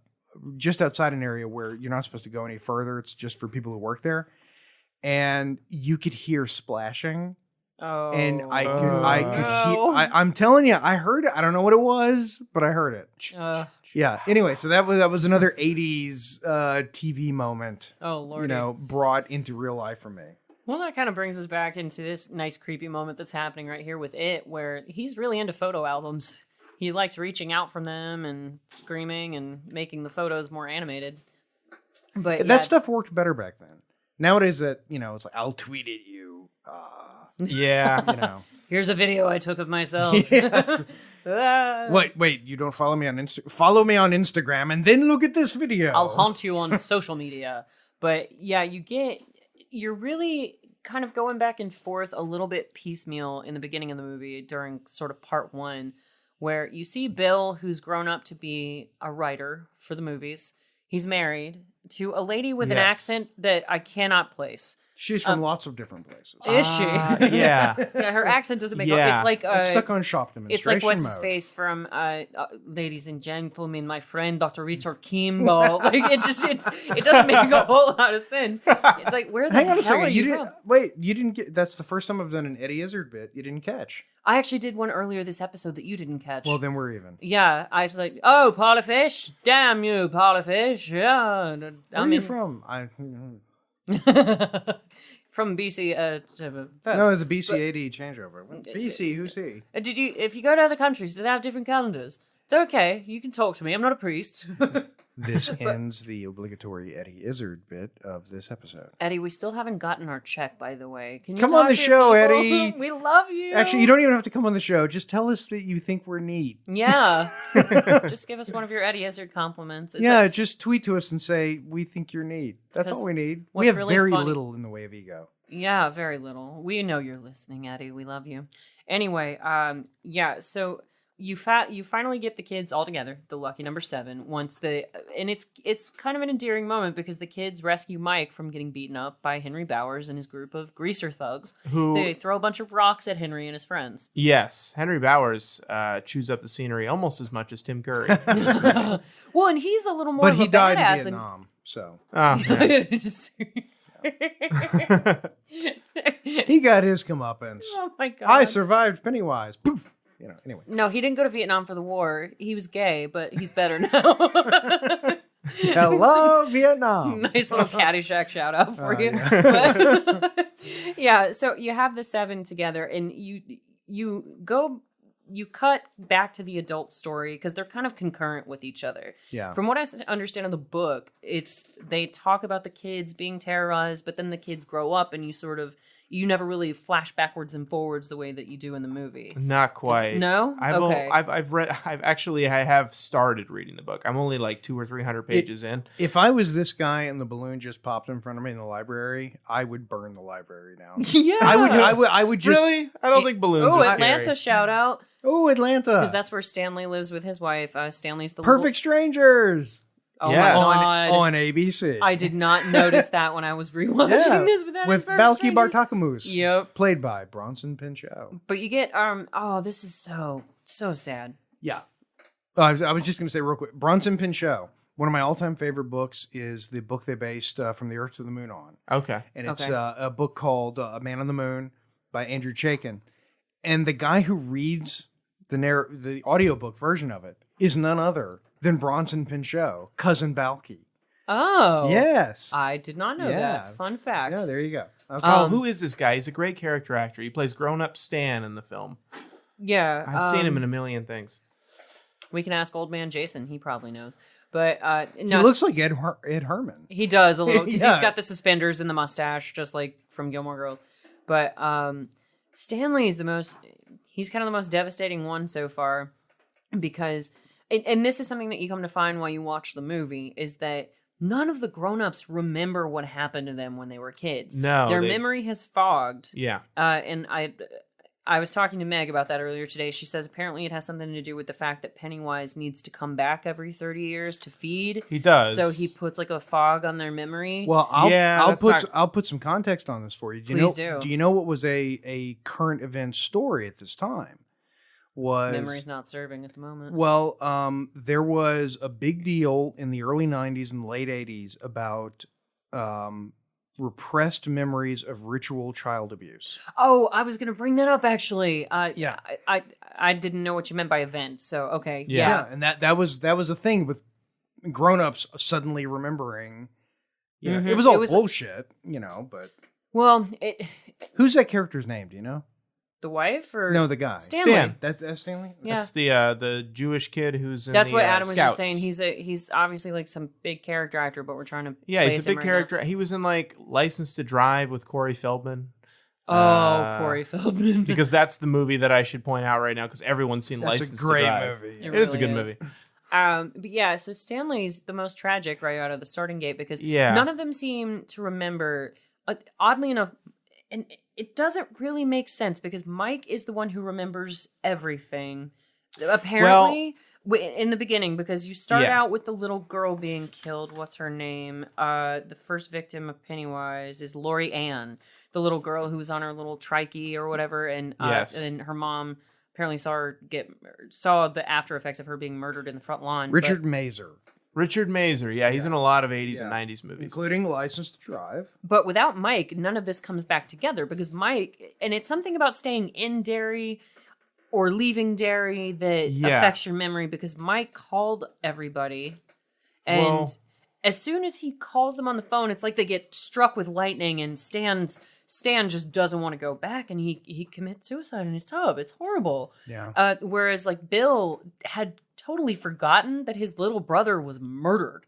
just outside an area where you're not supposed to go any further. It's just for people who work there. And you could hear splashing. Oh. And I could hear, I'm telling you, I heard it. I don't know what it was, but I heard it. Yeah. Anyway, so that was another 80s TV moment. Oh, Lordy. Brought into real life for me. Well, that kind of brings us back into this nice creepy moment that's happening right here with It, where he's really into photo albums. He likes reaching out from them and screaming and making the photos more animated. But that stuff worked better back then. Nowadays, it's like, I'll tweet at you. Yeah. Here's a video I took of myself. Yes. Wait, you don't follow me on Instagram? Follow me on Instagram and then look at this video. I'll haunt you on social media. But yeah, you're really kind of going back and forth a little bit piecemeal in the beginning of the movie during sort of part one, where you see Bill, who's grown up to be a writer for the movies. He's married to a lady with an accent that I cannot place. She's from lots of different places. Is she? Yeah. Yeah, her accent doesn't make Yeah. It's like it's stuck on shop it's demonstration like what's his mode. face from Ladies and Gentlemen, my friend Dr. Richard Kimball. Like it doesn't make a whole lot of sense. It's like, where the Hang on a hell second. are You you didn't from? wait. You didn't get. That's the first time I've done an Eddie Izzard bit. You didn't catch. I actually did one earlier this episode that you didn't catch. Well, then we're even. Yeah, I was like, oh, Polyfish, damn you, Polyfish. Yeah, Where are you from? From BC. No, it's a BC-AD changeover. BC, who's he? If you go to other countries, do they have different calendars? It's okay. You can talk to me. I'm not a priest. This ends the obligatory Eddie Izzard bit of this episode. Eddie, we still haven't gotten our check, by the way. Can you Come talk on the to your show, people? Eddie. We love you. Actually, you don't even have to come on the show. Just tell us that you think we're neat. Yeah. Just give us one of your Eddie Izzard compliments. Just tweet to us and say, we think you're neat. That's all we need. what's We have really very funny- little in the way of ego. Yeah, very little. We know you're listening, Eddie. We love you. Anyway, so you finally get the kids all together, the lucky number 7, and it's kind of an endearing moment because the kids rescue Mike from getting beaten up by Henry Bowers and his group of greaser thugs. They throw a bunch of rocks at Henry and his friends. Yes, Henry Bowers chews up the scenery almost as much as Tim Curry. Well, and he's a little more But of he a died badass in Vietnam, so. Oh, yeah. Just- He got his comeuppance. Oh my god. I survived Pennywise. Poof. Anyway. No, he didn't go to Vietnam for the war. He was gay, but he's better now. Hello, Vietnam. Nice little Caddyshack shout out for you. Yeah. Yeah, so you have the 7 together, and you cut back to the adult story because they're kind of concurrent with each other. Yeah. From what I understand of the book, they talk about the kids being terrorized, but then the kids grow up, and you never really flash backwards and forwards the way that you do in the movie. Not quite. No? Okay. I have started reading the book. I'm only like 200 or 300 pages in. If I was this guy and the balloon just popped in front of me in the library, I would burn the library down. Yeah. I would just Really? I don't think balloons Oh, are Atlanta scary. shout out. Oh, Atlanta. Because that's where Stanley lives with his wife. Stanley's the Perfect Strangers. Oh Yes. my God. On ABC. I did not notice that when I was rewatching this, but that is with Perfect Balki Strangers. Bartakamus. Yep. Played by Bronson Pinchot. But you get this is so sad. Yeah. I was just going to say real quick. Bronson Pinchot. One of my all-time favorite books is the book they based From the Earth to the Moon on. Okay. And it's Okay. a book called A Man on the Moon by Andrew Chaikin. And the guy who reads the audiobook version of it is none other than Bronson Pinchot, cousin Balki. Oh. Yes. I did not know Yeah. that. Fun fact. Yeah, there you go. Okay. Who is this guy? He's a great character actor. He plays grown-up Stan in the film. Yeah. I've seen him in a million things. We can ask old man Jason. He probably knows. But He no, looks like Ed Herman. he does a little. 'Cause Yeah. He's got the suspenders and the mustache, just like from Gilmore Girls. But Stanley is he's kind of the most devastating one so far because, and this is something that you come to find while you watch the movie, is that none of the grown-ups remember what happened to them when they were kids. No. Their memory has fogged. Yeah. And I was talking to Meg about that earlier today. She says apparently it has something to do with the fact that Pennywise needs to come back every 30 years to feed. He does. So he puts like a fog on their memory. Well, I'll put some context on this for you. Please do. Do you know what was a current event story at this time? Memory's not serving at the moment. Well, there was a big deal in the early 90s and late 80s about repressed memories of ritual child abuse. Oh, I was going to bring that up actually. Yeah. I didn't know what you meant by event. So, okay. Yeah. Yeah, and that was a thing with grown-ups suddenly remembering. Yeah, Mhm. it was all It was- bullshit, but Well, who's that character's name? Do you know? the wife or No, the guy. Stanley. Stan. That's Stanley? Yeah. That's the Jewish kid who's in That's the what Adam was Scouts. just saying. He's obviously like some big character actor, but we're trying to Yeah, he's place a him big right character. He was in like License to Drive with Corey Feldman. now. Oh, Corey Feldman. Because that's the movie that I should point out right now because everyone's seen That's License a great to Drive. movie. It It is a really good is. movie. But yeah, so Stanley's the most tragic right out of the starting gate because Yeah. none of them seem to remember. Oddly enough, and it doesn't really make sense because Mike is the one who remembers everything. Apparently, in the beginning, because you start Yeah. out with the little girl being killed. What's her name? The first victim of Pennywise is Lori Ann, the little girl who was on her little trikey or whatever, and Yes. and her mom apparently saw the after effects of her being murdered in the front lawn. Richard Mazer, Richard Mazer. Yeah, he's in a lot of 80s and Yeah. 90s movies. including License to Drive. But without Mike, none of this comes back together because Mike, and it's something about staying in Derry or leaving Derry that Yeah. affects your memory because Mike called everybody. And Well- as soon as he calls them on the phone, it's like they get struck with lightning and Stan just doesn't want to go back and he commits suicide in his tub. It's horrible. Yeah. Whereas like Bill had totally forgotten that his little brother was murdered.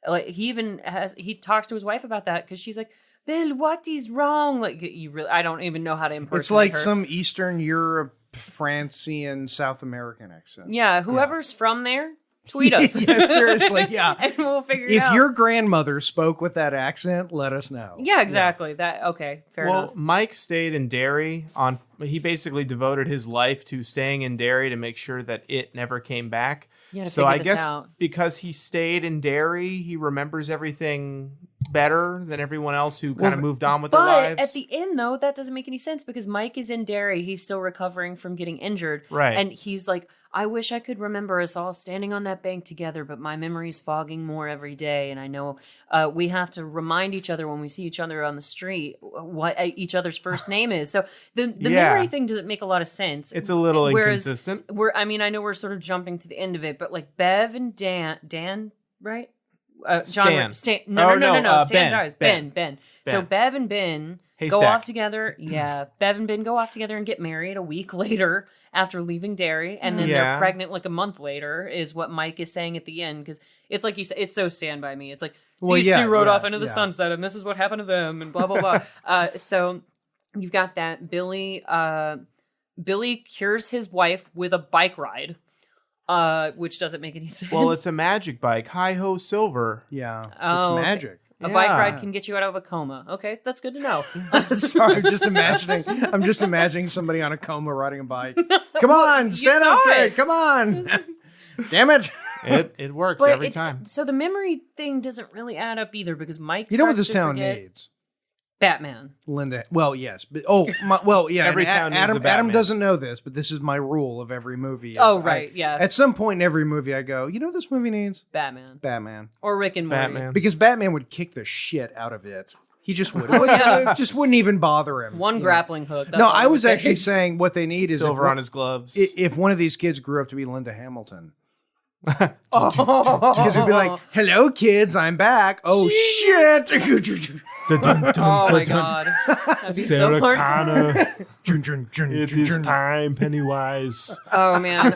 Like he talks to his wife about that because she's like, Bill, what is wrong? Like I don't even know how to impersonate It's like her. some Eastern Europe, Francian, South American accent. Yeah, whoever's from there, tweet us. Yeah, seriously, yeah. And we'll figure it If out. your grandmother spoke with that accent, let us know. Yeah, exactly. Fair Well, enough. Mike stayed in Derry he basically devoted his life to staying in Derry to make sure that it never came back. You gotta So figure I this guess out. because he stayed in Derry, he remembers everything better than everyone else who kind of moved on with their But lives. at the end, though, that doesn't make any sense because Mike is in Derry. He's still recovering from getting injured. Right. And he's like, I wish I could remember us all standing on that bank together, but my memory's fogging more every day. And I know we have to remind each other when we see each other on the street what each other's first name is. So the Yeah. memory thing doesn't make a lot of sense. It's a little Whereas inconsistent. I know we're sort of jumping to the end of it, but like Bev and Dan, right? Stan. Oh, No. Stan Ben. dies. Ben. Ben. So Bev and Ben go Haystack. off together. Yeah, Bev and Ben go off together and get married a week later after leaving Derry, and then they're pregnant like a month later. Is what Mike is saying at the end, because it's like you said, it's so Stand By Me. It's like these two rode off into the sunset, and this is what happened to them, and blah blah blah. So you've got that Billy. Billy cures his wife with a bike ride, which doesn't make any sense. Well, it's a magic bike. Hi-ho silver. Yeah. Oh, it's okay. magic. A bike ride can get you out of a coma. Okay, that's good to know. Sorry, I'm just imagining somebody on a coma riding a bike. Come on, stand up straight. Come on. Damn it. It works But every time. So the memory thing doesn't really add up either, because Mike You know what starts this to town forget needs? Batman. Linda. Well, yes. But, yeah. Every and town needs a Adam Batman. doesn't know this, but this is my rule of every movie. is Oh, right, yeah. At some point in every movie, I go, you know what this movie needs? Batman. Batman. Or Rick and Morty. Batman. Because Batman would kick the shit out of it. He just would. yeah. It just wouldn't even bother him. One you know? grappling hook. That's No, all I was would say. actually saying what they need is Silver on his gloves. if one of these kids grew up to be Linda Hamilton. Oh, Because it'd be like, hello, kids, I'm back. Oh, shit. oh my god. That'd be so hard. It is time, Pennywise. Oh man.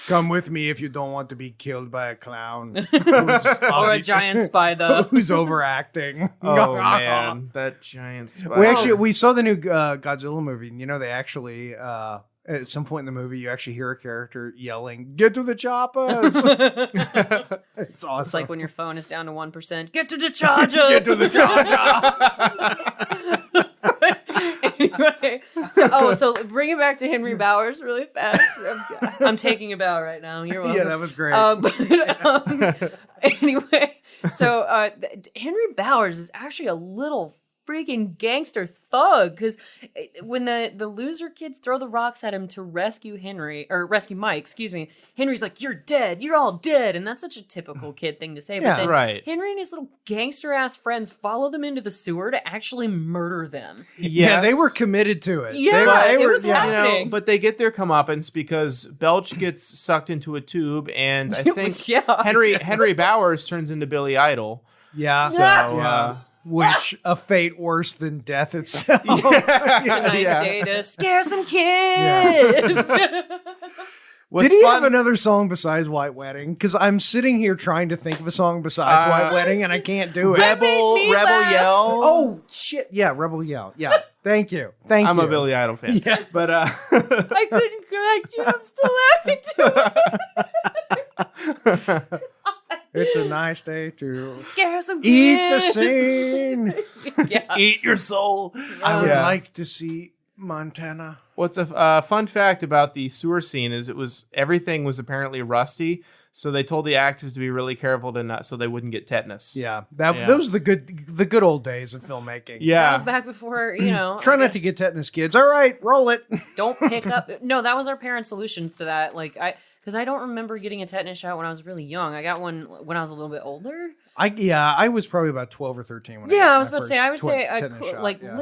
Come with me if you don't want to be killed by a clown. Or a giant spider. Who's overacting. Oh man, that giant spider. We saw the new Godzilla movie, and you know they actually at some point in the movie you actually hear a character yelling, "Get to the choppers!" It's awesome. It's like when your phone is down to 1%. Get to the charger. Get to the charger. Anyway, so bring it back to Henry Bowers really fast. I'm taking a bow right now. You're welcome. Yeah, that was great. Anyway, so Henry Bowers is actually a little freaking gangster thug, because when the loser kids throw the rocks at him to rescue Mike, excuse me, Henry's like, "You're dead, you're all dead," and that's such a typical kid thing to say. Yeah, but then right. Henry and his little gangster ass friends follow them into the sewer to actually murder them. Yeah, they were committed to it. Yeah, they it was You happening. know, but they get their comeuppance because Belch gets sucked into a tube, and I think Yeah. Henry Bowers turns into Billy Idol. Yeah. So Yeah. Which a fate worse than death itself. It's a nice day to scare some kids. what's Did he fun- have another song besides White Wedding? Because I'm sitting here trying to think of a song besides White Wedding, and I can't do it. Rebel laugh. Yell? Oh shit! Yeah, Rebel Yell. Yeah, thank you. I'm a Billy Idol fan. Yeah. But I couldn't correct you. I'm still laughing too. It's a nice day to Scare some eat the kids. scene. Yeah. eat your soul. I would Yeah. like to see Montana. What's a fun fact about the sewer scene is everything was apparently rusty, so they told the actors to be really careful so they wouldn't get tetanus. Yeah, Yeah. those are the good old days of filmmaking. That Yeah. was back before, Try not to get tetanus, kids. All right, roll it. don't pick up. No, that was our parents' solutions to that. Because I don't remember getting a tetanus shot when I was really young. I got one when I was a little bit older. I was probably about 12 or 13 when Yeah, got I was my about to say, I would first say tetanus shot, yeah.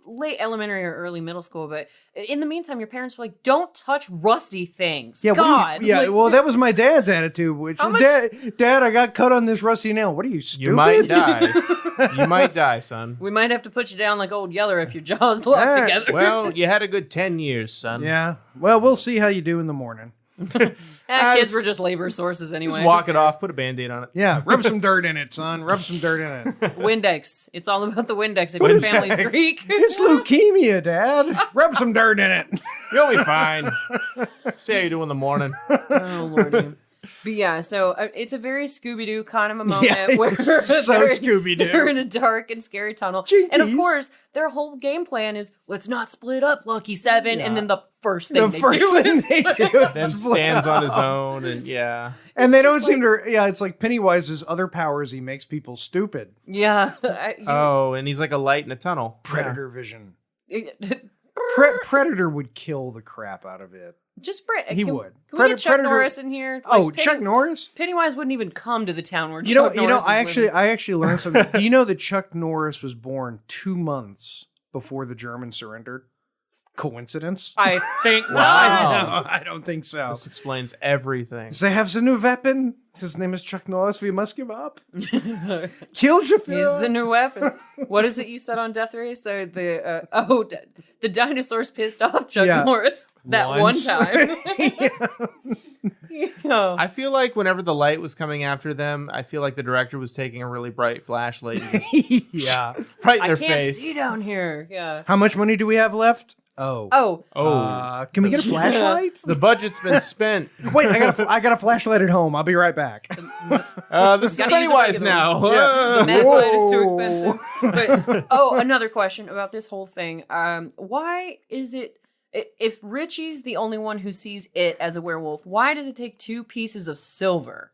late elementary or early middle school. But in the meantime, your parents were like, "Don't touch rusty things." Yeah, God. well, that was my dad's attitude. Which, How much- Dad, I got cut on this rusty nail. What are you, stupid? You might die. You might die, son. We might have to put you down like old Yeller if your jaw's locked Yeah, together. Well, you had a good 10 years, son. Yeah. Well, we'll see how you do in the morning. Kids were just labor sources ananyway. Just walk it off, put a Band-Aid on it. Yeah, rub some dirt in it, son. Rub some dirt in it. Windex. It's all about the Windex if What your is family's that? Greek. It's leukemia, Dad. Rub some dirt in it. You'll be fine. See how you do in the morning. Oh, Lordy. But yeah, so it's a very Scooby-Doo kind of a moment Yeah, where it's so Scooby-Doo. they're in a dark and scary tunnel. Jinkies. And of course, their whole game plan is, let's not split up, Lucky Seven. Yeah. And then the first thing The they first do thing is they do is Then split stands on up. his own, and yeah. And they don't seem to. Yeah, it's like Pennywise's other powers. He makes people stupid. Yeah. Oh, and he's like a light in a tunnel. Predator vision. Yeah. Predator would kill the crap out of it. Just He would. Can we get Chuck Predator- Norris in here? Oh, Chuck Norris. Pennywise wouldn't even come to the town where You know, Chuck Norris is living. I actually learned something. Do you know that Chuck Norris was born 2 months before the Germans surrendered? Coincidence? I think Wow. No, I don't think so. This explains everything. They have the new weapon. His name is Chuck Norris. We must give up. Kill He's the Shafir. new weapon. What is it you said on Death Race? So the the dinosaurs pissed off Chuck Yeah. Norris that Once. one time. Yeah. I feel like whenever the light was coming after them, I feel like the director was taking a really bright flashlight and just Yeah. right in I their can't face. see down here. Yeah. How much money do we have left? Oh. Oh, Can we get a flashlight? The budget's been spent. Wait, I got a flashlight at home. I'll be right back. This is Gotta use a Pennywise regular now. one. Yeah. the mag light is too Whoa. expensive. But another question about this whole thing. Why is it if Richie's the only one who sees it as a werewolf, why does it take 2 pieces of silver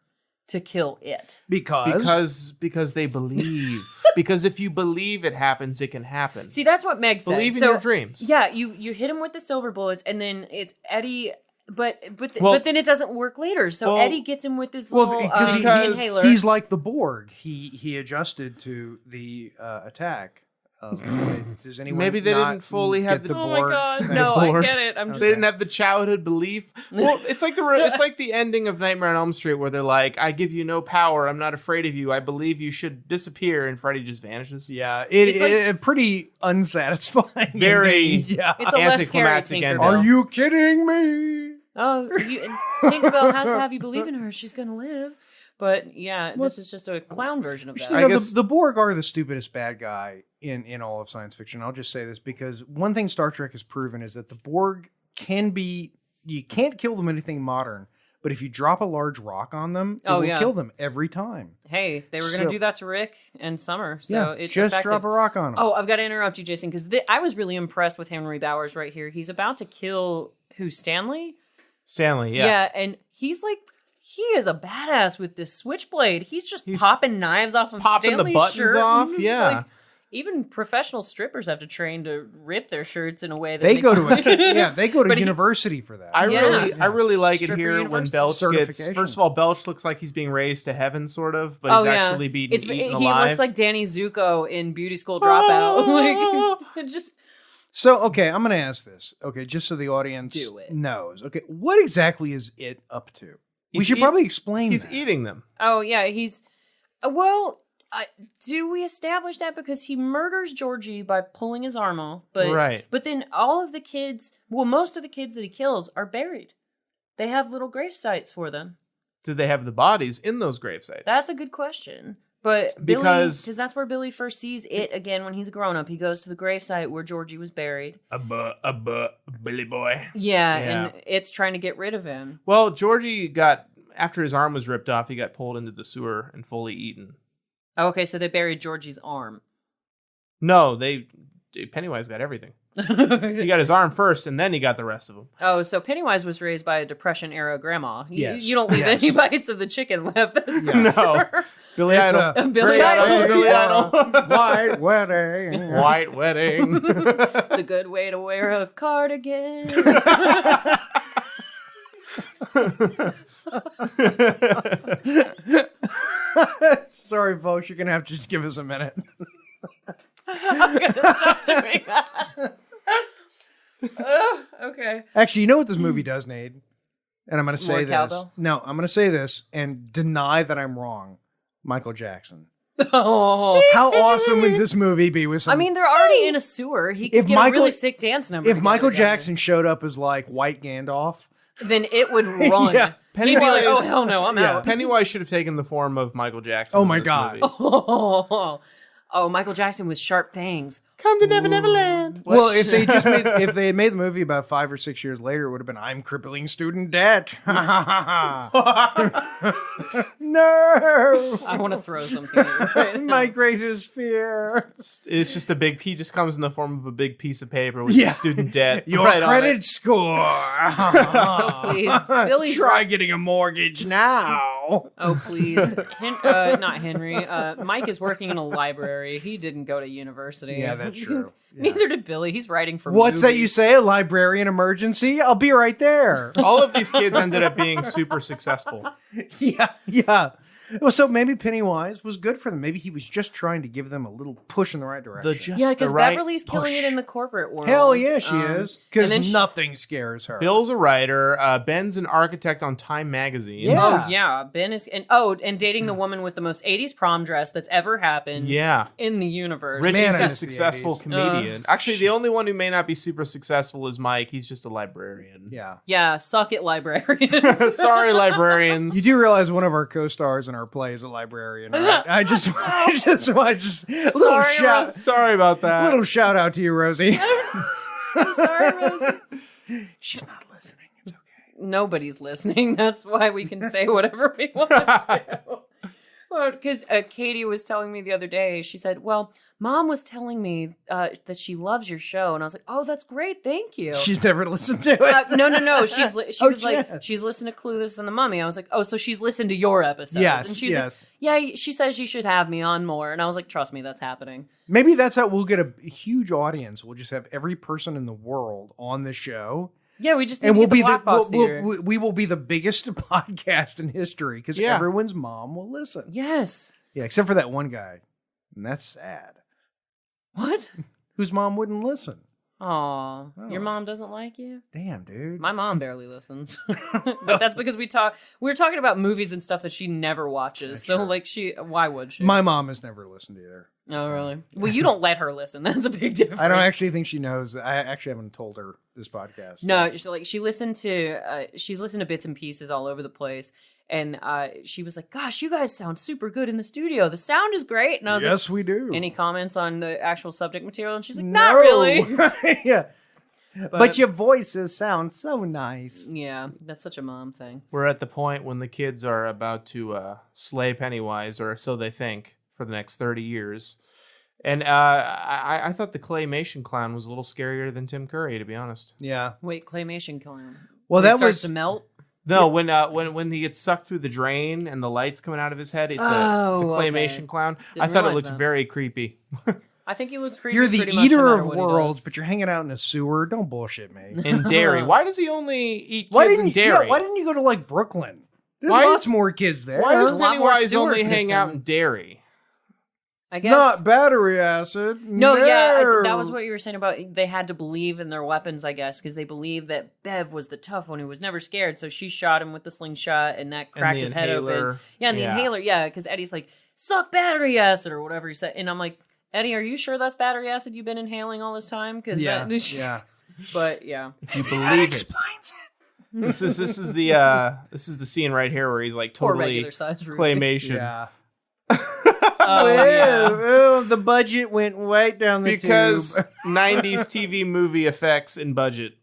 to kill it? Because they believe. Because if you believe it happens, it can happen. See, that's what Meg said. Believe in So, your dreams. Yeah, you hit him with the silver bullets, and then it's Eddie. But Well- then it doesn't work later. So Well- Eddie gets him with this Well, little because inhaler. he's like the Borg. He adjusted to the attack. Does anyone Maybe they not didn't fully have get the- Oh Borg my god! thing? No, I Borg. get it. I'm just They didn't have the childhood belief. Well, it's like the ending of Nightmare on Elm Street where they're like, "I give you no power. I'm not afraid of you. I believe you should disappear," and Freddy just vanishes. Yeah, It's like- it pretty unsatisfying. Very- ending. Yeah. It's a less scary Anticlimactic ending. Tinkerbell. Are you kidding me? Oh, and Tinkerbell has to have you believe in her. She's gonna live. But yeah, this is just a clown version of that. I You know, guess- the Borg are the stupidest bad guy in all of science fiction. I'll just say this because one thing Star Trek has proven is that the Borg you can't kill them with anything modern, but if you drop a large rock on them, it Oh, will yeah. kill them every time. Hey, they were gonna So- do that to Rick and Summer. So Yeah, it's just effective. drop a rock on them. Oh, I've got to interrupt you, Jason, because I was really impressed with Henry Bowers right here. He's about to kill Stanley? Stanley, yeah. And he is a badass with this switchblade. He's just popping knives off of popping the Stanley's buttons shirt. off, Just yeah. like, even professional strippers have to train to rip their shirts in a way that they makes go to them- But he- university for that. I Yeah. really like it Stripper here when University. Belch gets. Certification. First of all, Belch looks like he's being raised to heaven, sort of, but Oh, he's yeah. actually being It's eaten he alive. looks like Danny Zuko in Beauty School Dropout. like it just So, okay, I'm going to ask this. Okay, just so the audience Do it. knows. Okay, what exactly is it up to? We He's should probably explain he's that. eating them. Oh yeah, he's well. Do we establish that because he murders Georgie by pulling his arm off? But Right. But then all of the kids, most of the kids that he kills are buried. They have little grave sites for them. Do they have the bodies in those grave sites? That's a good question. But Billy, Because- because that's where Billy first sees it again when he's a grown up. He goes to the gravesite where Georgie was buried. Billy boy. Yeah, Yeah. and it's trying to get rid of him. Well, Georgie got, after his arm was ripped off, he got pulled into the sewer and fully eaten. Okay, so they buried Georgie's arm. No, Pennywise got everything. He got his arm first, and then he got the rest of them. Oh, so Pennywise was raised by a Depression era grandma. Yes. You don't leave Yes. any bites of the chicken left. That's for No. sure. Billy It's Idol. a Billy great Idol. day Billy for Idol. a White wedding. White wedding. It's a good way to wear a cardigan. Sorry, folks, you're going to have to just give us a minute. I'm gonna stop doing that. Okay. Actually, you know what this movie does need? And I'm going to say More this. cowbell? No, I'm going to say this and deny that I'm wrong. Michael Jackson. Oh. How awesome would this movie be with some... I mean, they're already in a sewer. He could If get Michael- a really sick dance number. if together Michael down Jackson showed up as like White Gandalf... there, then it would run. Yeah. He'd be like, "Oh Pennywise- hell no, I'm Yeah. out." Pennywise should have taken the form of Michael Jackson. Oh in my this God. movie. Oh, Michael Jackson with sharp fangs. Come to Never Never Land. Well, if they had made the movie about 5 or 6 years later, it would have been "I'm crippling student debt." No. I want to throw something at you right now. My greatest fear. It's just he just comes in the form of a big piece of paper with Yeah. your student debt. Your right on credit it. score. Please, Billy's Try getting a mortgage now. Oh, please. Not Henry. Mike is working in a library. He didn't go to university. Yeah, that's true. Yeah. Neither did Billy. He's writing for What's that you movies. say? A librarian emergency? I'll be right there. All of these kids ended up being super successful. Yeah. Well, so maybe Pennywise was good for them. Maybe he was just trying to give them a little push in the right direction. Yeah, because Beverly's killing it in the corporate world. Hell yeah, she is. Because and then nothing scares her. Bill's a writer. Ben's an architect on Time Magazine. Yeah. Oh yeah, Ben is and dating the woman with the most 80s prom dress that's ever happened Yeah. in the universe. Richie's Man, I a miss the successful 80s. comedian. Actually, the only one who may not be super successful is Mike. He's just a librarian. Yeah. Yeah, suck it, librarians. Sorry, librarians. You do realize one of our co-stars in our play is a librarian, right? I just Sorry about that. little shout out to you, Rosie. I'm sorry, Rosie. She's not listening. It's okay. Nobody's listening. That's why we can say whatever we want to. Well, because Katie was telling me the other day, she said, well, Mom was telling me that she loves your show. And I was like, oh, that's great. Thank you. She's never listened to it. No. She was yeah. like, she's listened to Clueless and The Mummy. I was like, oh, so she's listened to your episodes. Yes, And she's yes. like, yeah, she says you should have me on more. And I was like, trust me, that's happening. Maybe that's how we'll get a huge audience. We'll just have every person in the world on the show. Yeah, we just need And to we'll get the be Black Box Theater. we will be the biggest podcast in history because Yeah. everyone's mom will listen. Yes. Yeah, except for that one guy. And that's sad. What? Whose mom wouldn't listen. Aw, Oh. your mom doesn't like you? Damn, dude. My mom barely listens. But that's because we're talking about movies and stuff that she never watches. That's So true. like why would she? My mom has never listened either. Oh, really? Well, you don't let her listen. That's a big difference. I don't actually think she knows. I actually haven't told her this podcast. No, she's listened to bits and pieces all over the place. And she was like, gosh, you guys sound super good in the studio. The sound is great. And I was Yes, we do. like, any comments on the actual subject material? And she's like, No. not really. Yeah. But your voices sound so nice. Yeah, that's such a mom thing. We're at the point when the kids are about to slay Pennywise, or so they think, for the next 30 years. And I thought the claymation clown was a little scarier than Tim Curry, to be honest. Yeah. Wait, claymation clown. Well, When it that starts was to melt. No, when he gets sucked through the drain and the light's coming out of his head, it's a claymation okay. clown. Didn't I thought it realize looked that. very creepy. I think he looks creepy. you're the pretty much no eater matter of what he worlds, does. but you're hanging out in a sewer. Don't bullshit me. In Derry. Why does he only eat Why kids didn't in you? Derry? Yeah, why didn't you go to like Brooklyn? There's Why lots is- more kids there. Why does There's a lot more Pennywise sewer only hang system. out in Derry? I guess. Not battery acid. No, yeah, that was what you were saying about they had to believe in their weapons, I guess, because they believed that Bev was the tough one who was never scared. So she shot him with the slingshot, and that cracked the his head open. inhaler. Yeah, and the Yeah. inhaler, yeah, because Eddie's like, suck battery acid or whatever he said. And I'm like, Eddie, are you sure that's battery acid you've been inhaling all this time? Because Yeah, that, yeah. But yeah. If you That believe it. explains it. This is the scene right here where he's like Poor totally regular size Ruby. claymation. Yeah. Oh, yeah. Oh, the budget went right down the Because tube. 90s TV movie effects and budget.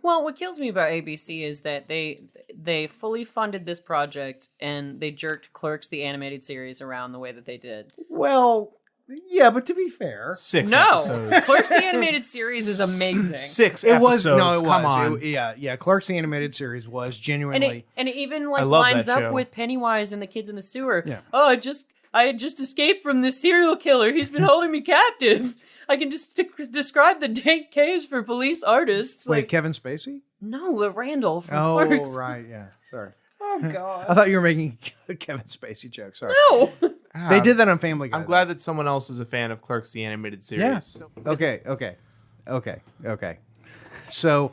Well, what kills me about ABC is that they fully funded this project and they jerked Clerks the animated series around the way that they did. Well, yeah, but to be fair, 6 No, episodes. Clerks the animated series is amazing. 6 it was episodes. no, it Come was. on. Yeah. Clark's the animated series was And genuinely. it even I like love lines that up show. with Pennywise and the kids in the sewer. Yeah. Oh, I had just escaped from this serial killer. He's been holding me captive. I can just describe the dank caves for police artists. Wait, Like, Kevin Spacey? no, the Randall from Oh, Clerks. right. Yeah. Sorry. Oh God. I thought you were making a Kevin Spacey joke. Sorry. No. They did that on Family Guy. I'm glad that someone else is a fan of Clerks the animated series. Yeah. So- Okay. So,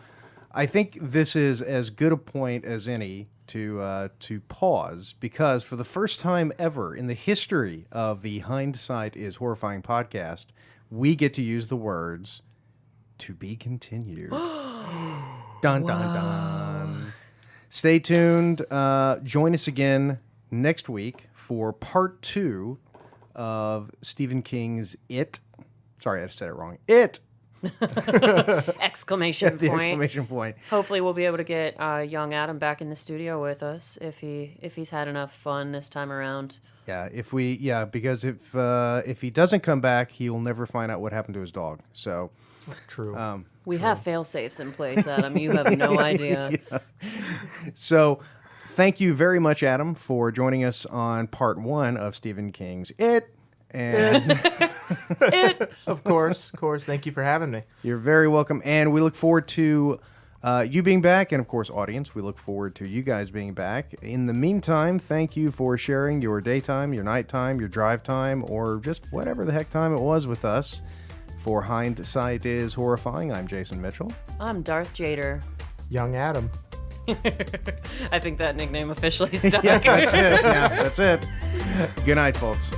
I think this is as good a point as any to pause, because for the first time ever in the history of the Hindsight is Horrifying podcast, we get to use the words "to be continued." Dun dun dun. Stay tuned. Join us again next week for part 2 of Stephen King's It. Sorry, I said it wrong. It. Exclamation The point. exclamation point. Hopefully, we'll be able to get young Adam back in the studio with us if he's had enough fun this time around. Yeah, because if he doesn't come back, he will never find out what happened to his dog. So, True. We have fail safes in place, Adam. You have no idea. so thank you very much, Adam, for joining us on part 1 of Stephen King's It. And Of course. Thank you for having me. you're very welcome. And we look forward to you being back, and of course, audience, we look forward to you guys being back. In the meantime, thank you for sharing your daytime, your nighttime, your drive time, or just whatever the heck time it was with us. For Hindsight is Horrifying, I'm Jason Mitchell. I'm Darth Jader. Young Adam. I think that nickname officially stuck. Yeah, that's it. Good night, folks.